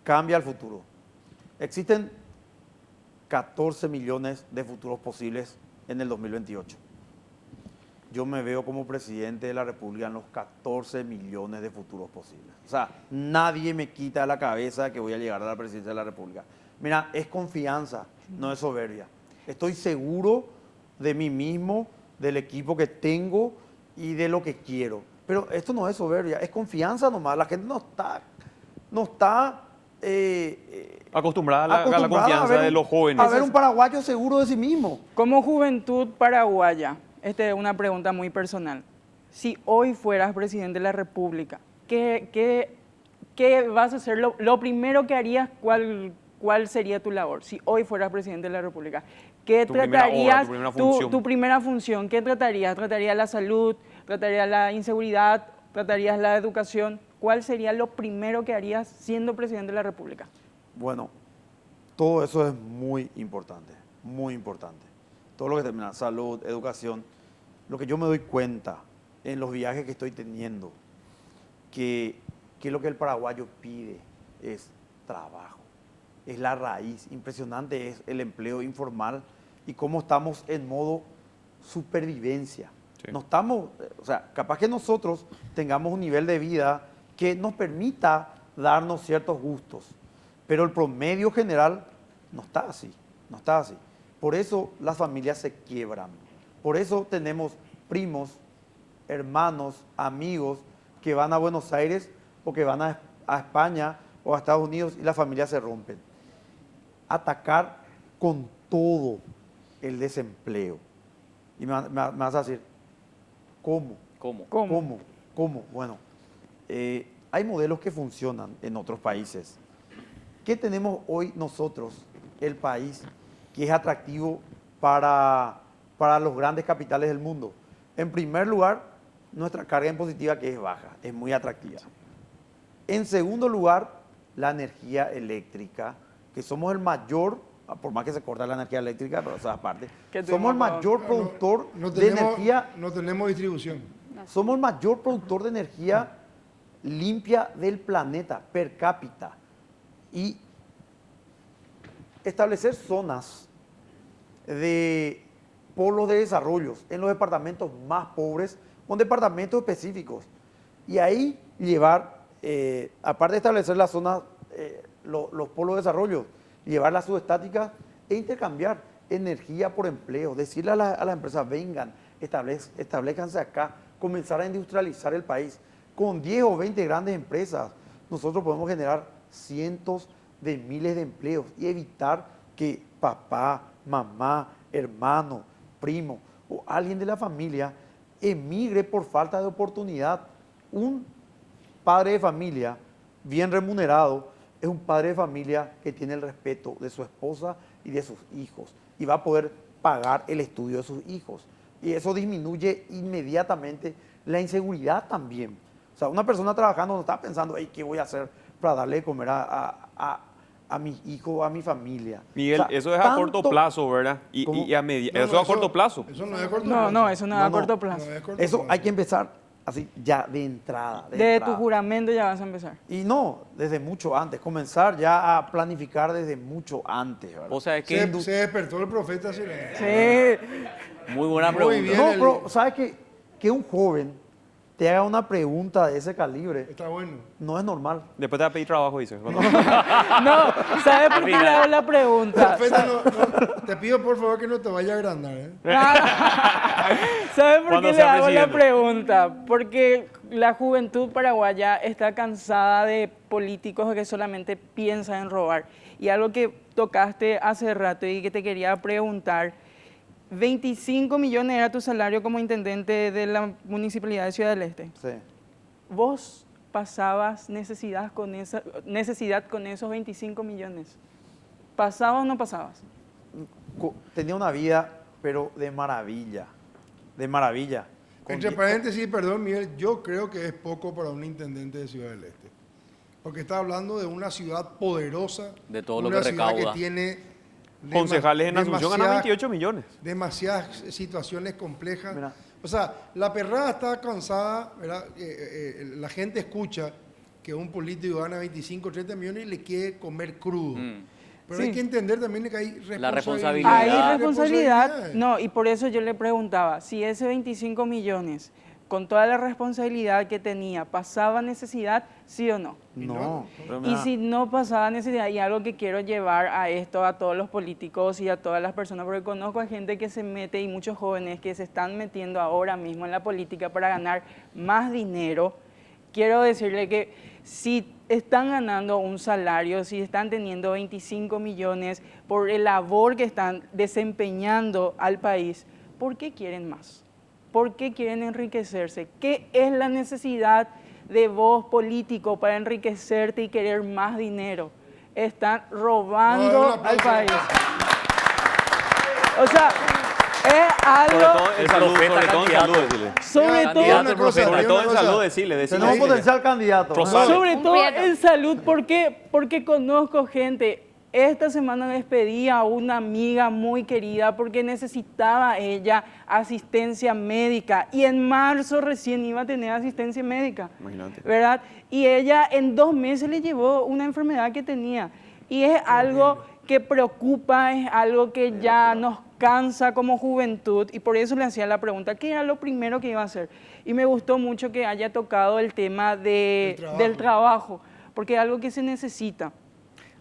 cambia el futuro. Existen 14 millones de futuros posibles en el 2028. Yo me veo como presidente de la República en los 14 millones de futuros posibles. O sea, nadie me quita de la cabeza que voy a llegar a la presidencia de la República. Mira, es confianza, no es soberbia. Estoy seguro de mí mismo, del equipo que tengo y de lo que quiero. Pero esto no es soberbia, es confianza nomás. La gente no está acostumbrada a la confianza de los jóvenes. A ver un paraguayo seguro de sí mismo. Como juventud paraguaya, esta es una pregunta muy personal. Si hoy fueras presidente de la República, ¿qué vas a hacer? Lo primero que harías, ¿cuál sería tu labor? Si hoy fueras presidente de la República, ¿qué tratarías? Tu primera función, ¿qué tratarías? ¿Tratarías la salud? ¿Tratarías la inseguridad? ¿Tratarías la educación? ¿Cuál sería lo primero que harías siendo presidente de la República? Bueno, todo eso es muy importante, muy importante. Todo lo que termina, salud, educación. Lo que yo me doy cuenta en los viajes que estoy teniendo, que lo que el paraguayo pide es trabajo, es la raíz. Impresionante es el empleo informal y cómo estamos en modo supervivencia. Sí. No estamos, o sea, capaz que nosotros tengamos un nivel de vida que nos permita darnos ciertos gustos, pero el promedio general no está así, no está así. Por eso las familias se quiebran, por eso tenemos primos, hermanos, amigos que van a Buenos Aires o que van a España o a Estados Unidos y las familias se rompen. Atacar con todo el desempleo. Y me vas a decir, ¿cómo? ¿Cómo? Bueno, hay modelos que funcionan en otros países. ¿Qué tenemos hoy nosotros, el país, que es atractivo para los grandes capitales del mundo? En primer lugar, nuestra carga impositiva, que es baja, es muy atractiva. En segundo lugar, la energía eléctrica, que somos el mayor, por más que se corta la energía eléctrica, pero eso es aparte, somos el mayor productor de energía. No tenemos distribución. Somos el mayor productor de energía limpia del planeta, per cápita. Y establecer zonas de polos de desarrollos en los departamentos más pobres, con departamentos específicos. Y ahí llevar, aparte de establecer las zonas, los polos de desarrollo, llevar las subestáticas e intercambiar energía por empleo, decirle a las empresas, vengan, establezcanse acá, comenzar a industrializar el país. Con 10 o 20 grandes empresas, nosotros podemos generar cientos de miles de empleos y evitar que papá, mamá, hermano, primo o alguien de la familia emigre por falta de oportunidad. Un padre de familia bien remunerado es un padre de familia que tiene el respeto de su esposa y de sus hijos y va a poder pagar el estudio de sus hijos. Y eso disminuye inmediatamente la inseguridad también. O sea, una persona trabajando no está pensando, ¿qué voy a hacer para darle de comer a mis hijos, a mi familia? Miguel, o sea, eso es a corto plazo, ¿verdad? Y a media. No, eso es a corto plazo. Eso no es a corto plazo. No, eso no es a corto plazo. Eso hay que empezar así ya de entrada. Desde tu juramento ya vas a empezar. Y no, desde mucho antes. Comenzar ya a planificar desde mucho antes, ¿verdad? O sea, que se despertó el profeta silencio. Sí. Muy buena pregunta. Muy bien, no, pero ¿sabes que un joven te haga una pregunta de ese calibre? Está bueno. No es normal. Después te va a pedir trabajo, dice. No, ¿sabes por qué le hago la pregunta? Te pido por favor que no te vaya a agrandar, ¿eh? ¿Sabes por qué le hago la pregunta? Porque la juventud paraguaya está cansada de políticos que solamente piensan en robar. Y algo que tocaste hace rato y que te quería preguntar 25 millones era tu salario como intendente de la Municipalidad de Ciudad del Este. Sí. ¿Vos pasabas necesidad con esos 25 millones? ¿Pasabas o no pasabas? Tenía una vida, pero de maravilla. De maravilla. Entre paréntesis, perdón, Miguel, yo creo que es poco para un intendente de Ciudad del Este. Porque está hablando de una ciudad poderosa. De todo lo una que ciudad recauda. que tiene Concejales en Asunción ganan 28 millones. Demasiadas situaciones complejas. O sea, la perrada está cansada, ¿verdad? La gente escucha que un político gana 25, 30 millones y le quiere comer crudo. Pero hay que entender también que hay responsabilidad. Hay responsabilidad. No, y por eso yo le preguntaba, si ese 25 millones, con toda la responsabilidad que tenía, ¿pasaba necesidad, sí o no? No. Y si no pasaba necesidad, y algo que quiero llevar a esto, a todos los políticos y a todas las personas, porque conozco a gente que se mete y muchos jóvenes que se están metiendo ahora mismo en la política para ganar más dinero, quiero decirle que si están ganando un salario, si están teniendo 25 millones por el labor que están desempeñando al país, ¿por qué quieren más? ¿Por qué quieren enriquecerse? ¿Qué es la necesidad de vos, político, para enriquecerte y querer más dinero? Están robando al país. O sea, es algo... Sobre todo en salud, decirle. Tenemos un potencial candidato. Sobre todo en salud, ¿por qué? Porque conozco gente. Esta semana despedí a una amiga muy querida porque necesitaba ella asistencia médica y en marzo recién iba a tener asistencia médica, ¿verdad? Y ella en 2 meses le llevó una enfermedad que tenía y es algo que preocupa, es algo que ya nos cansa como juventud y por eso le hacía la pregunta, ¿qué era lo primero que iba a hacer? Y me gustó mucho que haya tocado el tema del trabajo, porque es algo que se necesita.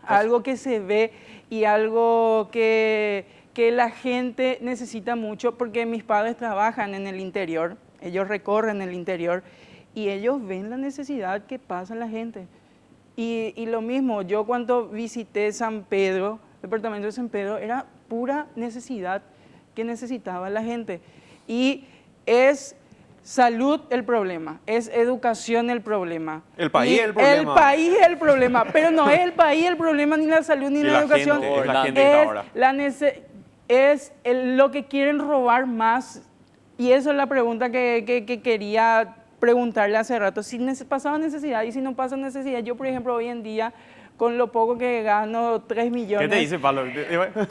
Algo que se ve y algo que la gente necesita mucho, porque mis padres trabajan en el interior, ellos recorren el interior y ellos ven la necesidad que pasa la gente. Y lo mismo, yo cuando visité San Pedro, el departamento de San Pedro, era pura necesidad que necesitaba la gente. Y es salud el problema, es educación el problema. El país es el problema. El país es el problema, pero no es el país el problema, ni la salud, ni la educación. Gente, es la gente que está ahora. Lo que quieren robar más, y eso es la pregunta que quería preguntarle hace rato. Si pasaba necesidad y si no pasa necesidad, yo por ejemplo hoy en día, con lo poco que gano, 3 millones. ¿Qué te dice, Pablo?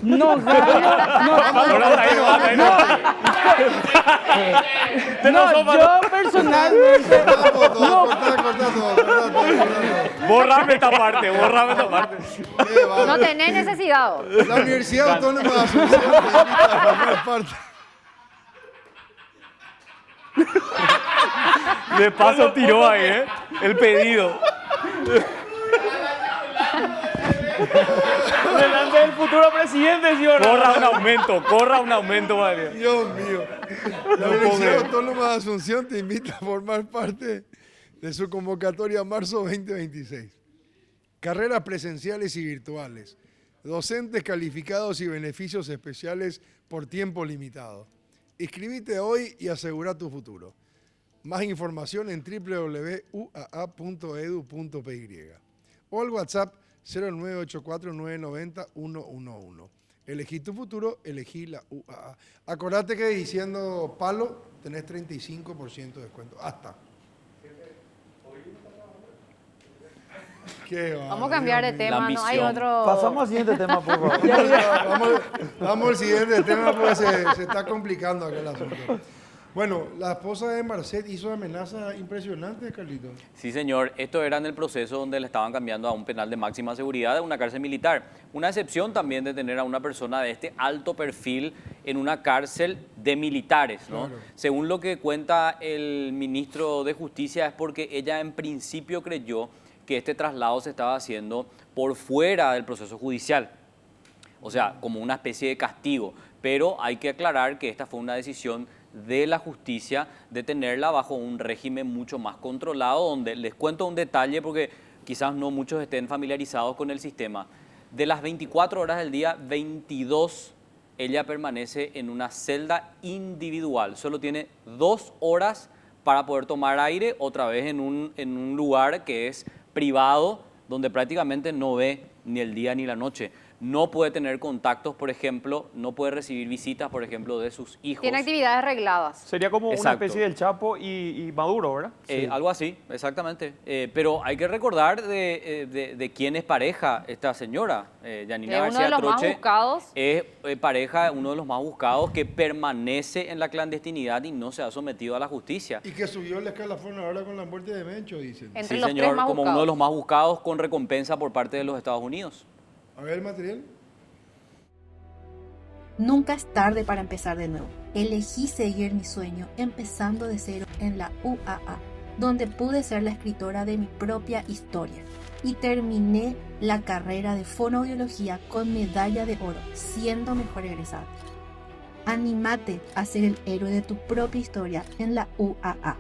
No gano. Yo personalmente. Bórrame esta parte. No tenés necesidad. La Universidad Autónoma de Asunción te invita a formar parte. De paso tiró ahí, el pedido. Delante del futuro presidente, señor. Corra un aumento, María. Dios mío. La Universidad Autónoma de Asunción te invita a formar parte de su convocatoria marzo 2026. Carreras presenciales y virtuales, docentes calificados y beneficios especiales por tiempo limitado. Inscribite hoy y asegura tu futuro. Más información en www.uaa.edu.py o al WhatsApp 0984-990-111. Elegí tu futuro, elegí la UAA. Acordate que diciendo palo tenés 35% de descuento. Hasta. Vamos a cambiar de tema, no hay otro. Pasamos al siguiente tema, por favor. Vamos al siguiente tema porque se está complicando acá el asunto. Bueno, la esposa de Marcet hizo amenazas impresionantes, Carlito. Sí, señor. Esto era en el proceso donde le estaban cambiando a un penal de máxima seguridad de una cárcel militar. Una excepción también de tener a una persona de este alto perfil en una cárcel de militares, ¿no? Claro. Según lo que cuenta el ministro de Justicia, es porque ella en principio creyó que este traslado se estaba haciendo por fuera del proceso judicial. O sea, como una especie de castigo. Pero hay que aclarar que esta fue una decisión de la justicia de tenerla bajo un régimen mucho más controlado, donde les cuento un detalle porque quizás no muchos estén familiarizados con el sistema. De las 24 horas del día, 22 ella permanece en una celda individual. Solo tiene 2 horas para poder tomar aire, otra vez en un lugar que es privado, donde prácticamente no ve ni el día ni la noche. No puede tener contactos, por ejemplo, no puede recibir visitas, por ejemplo, de sus hijos. Tiene actividades regladas. Sería como una Exacto. especie del Chapo y Maduro, ¿verdad? Algo así, exactamente. Pero hay que recordar de quién es pareja esta señora, Yanina Es uno García de los más Troche. buscados. Es pareja, uno de los más buscados, que permanece en la clandestinidad y no se ha sometido a la justicia. Y que subió el escalafón ahora con la muerte de Mencho, dicen. Sí, señor, como uno de los más buscados con recompensa por parte de los Estados Unidos. A ver el material. Nunca es tarde para empezar de nuevo. Elegí seguir mi sueño empezando de cero en la UAA, donde pude ser la escritora de mi propia historia. Y terminé la carrera de fonoaudiología con medalla de oro, siendo mejor egresada. Anímate a ser el héroe de tu propia historia en la UAA.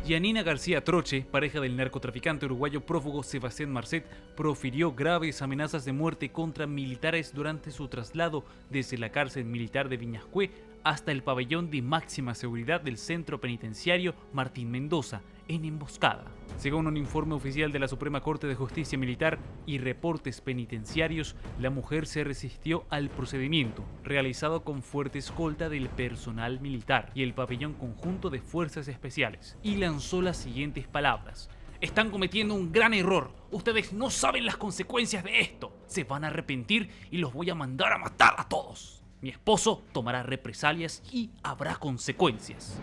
Yanina García Troche, pareja del narcotraficante uruguayo prófugo Sebastián Marcet, profirió graves amenazas de muerte contra militares durante su traslado desde la cárcel militar de Viñascué hasta el pabellón de máxima seguridad del centro penitenciario Martín Mendoza, en emboscada. Según un informe oficial de la Suprema Corte de Justicia Militar y reportes penitenciarios, la mujer se resistió al procedimiento, realizado con fuerte escolta del personal militar y el pabellón conjunto de fuerzas especiales, y lanzó las siguientes palabras: "Están cometiendo un gran error. Ustedes no saben las consecuencias de esto. Se van a arrepentir y los voy a mandar a matar a todos. Mi esposo tomará represalias y habrá consecuencias".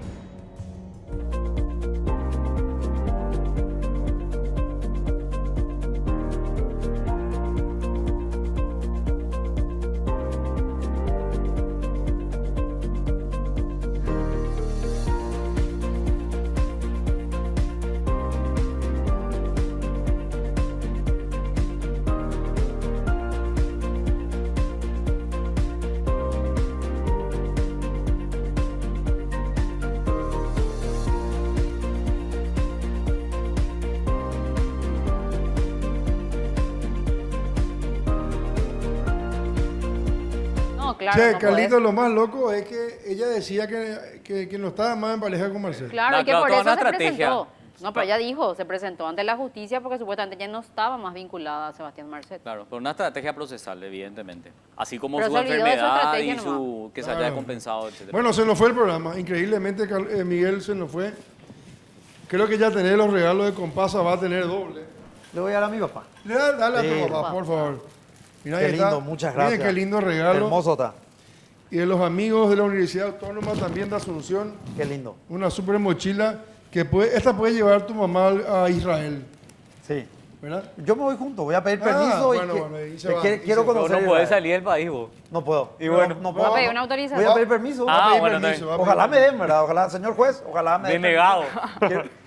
Claro, Che, no Carlito, podés. lo más loco es que ella decía que no estaba más en pareja con Marcelo. Claro, y que claro, por toda eso una se estrategia. presentó. No, pero ella dijo, se presentó ante la justicia porque supuestamente ya no estaba más vinculada a Sebastián Marcet. Claro, pero una estrategia procesal, evidentemente. Así como Pero su se olvidó de su enfermedad estrategia y su que se haya Claro. compensado, etc. Bueno, se nos fue el programa. Increíblemente, Miguel se nos fue. Creo que ya tener los regalos de Compasa va a tener doble. Le voy a dar a mi papá. Dale a Sí, tu papá, por favor. Mirá, Qué ahí está. lindo, muchas gracias. Miren qué lindo regalo. Hermoso está. Y de los amigos de la Universidad Autónoma también de Asunción. Qué lindo. Una super mochila que esta puede llevar tu mamá a Israel. Sí. ¿Verdad? Yo me voy junto, voy a pedir Ah, permiso bueno, y bueno, ahí se va, quiero conocer. No puedes Israel. salir del país, vos. No puedo. Y bueno. no Va puedo. a pedir una autorización. Voy a pedir permiso. Ah, voy a pedir bueno, permiso. está bien. Ojalá me den, ¿verdad? Ojalá, señor juez, ojalá me den. Denegado.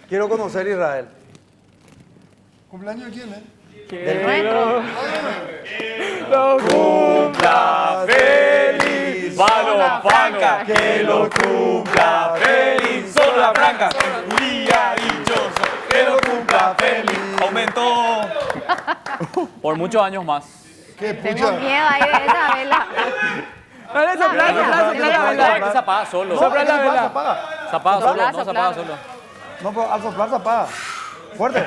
Quiero conocer Israel. ¿Cumpleaños de quién, Del nuestro. Lo cumpla feliz, Zona Franca, que lo cumpla feliz, Zona Franca, un día dichoso, que lo cumpla feliz. Aumentó por muchos años más. ¿Qué Tengo miedo ahí de esa vela. Dale, sopla la vela. Que se apaga solo. Sopla la vela. Se apaga solo, no se apaga solo. No, pero al soplar se apaga. Fuerte.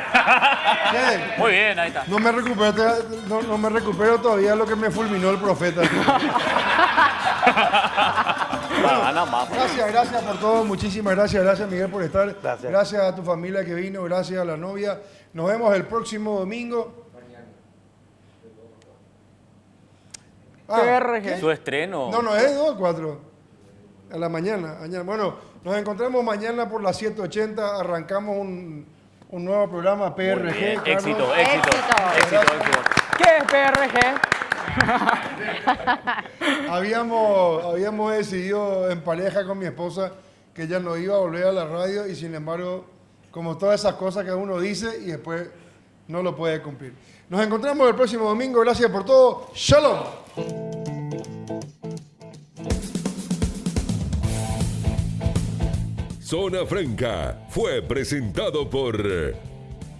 Muy bien, ahí está. No me recupero todavía lo que me fulminó el profeta. Nada más. Gracias por todo, muchísimas gracias Miguel por estar. Gracias a tu familia que vino, gracias a la novia. Nos vemos el próximo domingo. PRG. Su estreno. No, es 2 o 4. A la mañana. Bueno, nos encontramos mañana por las 7:80. Arrancamos un nuevo programa PRG. Muy bien. Carlos. Éxito. ¿Qué es PRG? Habíamos decidido en pareja con mi esposa que ella no iba a volver a la radio y sin embargo, como todas esas cosas que uno dice y después no lo puede cumplir. Nos encontramos el próximo domingo. Gracias por todo. Shalom. Zona Franca fue presentado por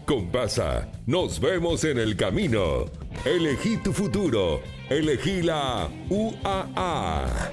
Compasa, nos vemos en el camino. Elegí tu futuro. Elegí la UAA.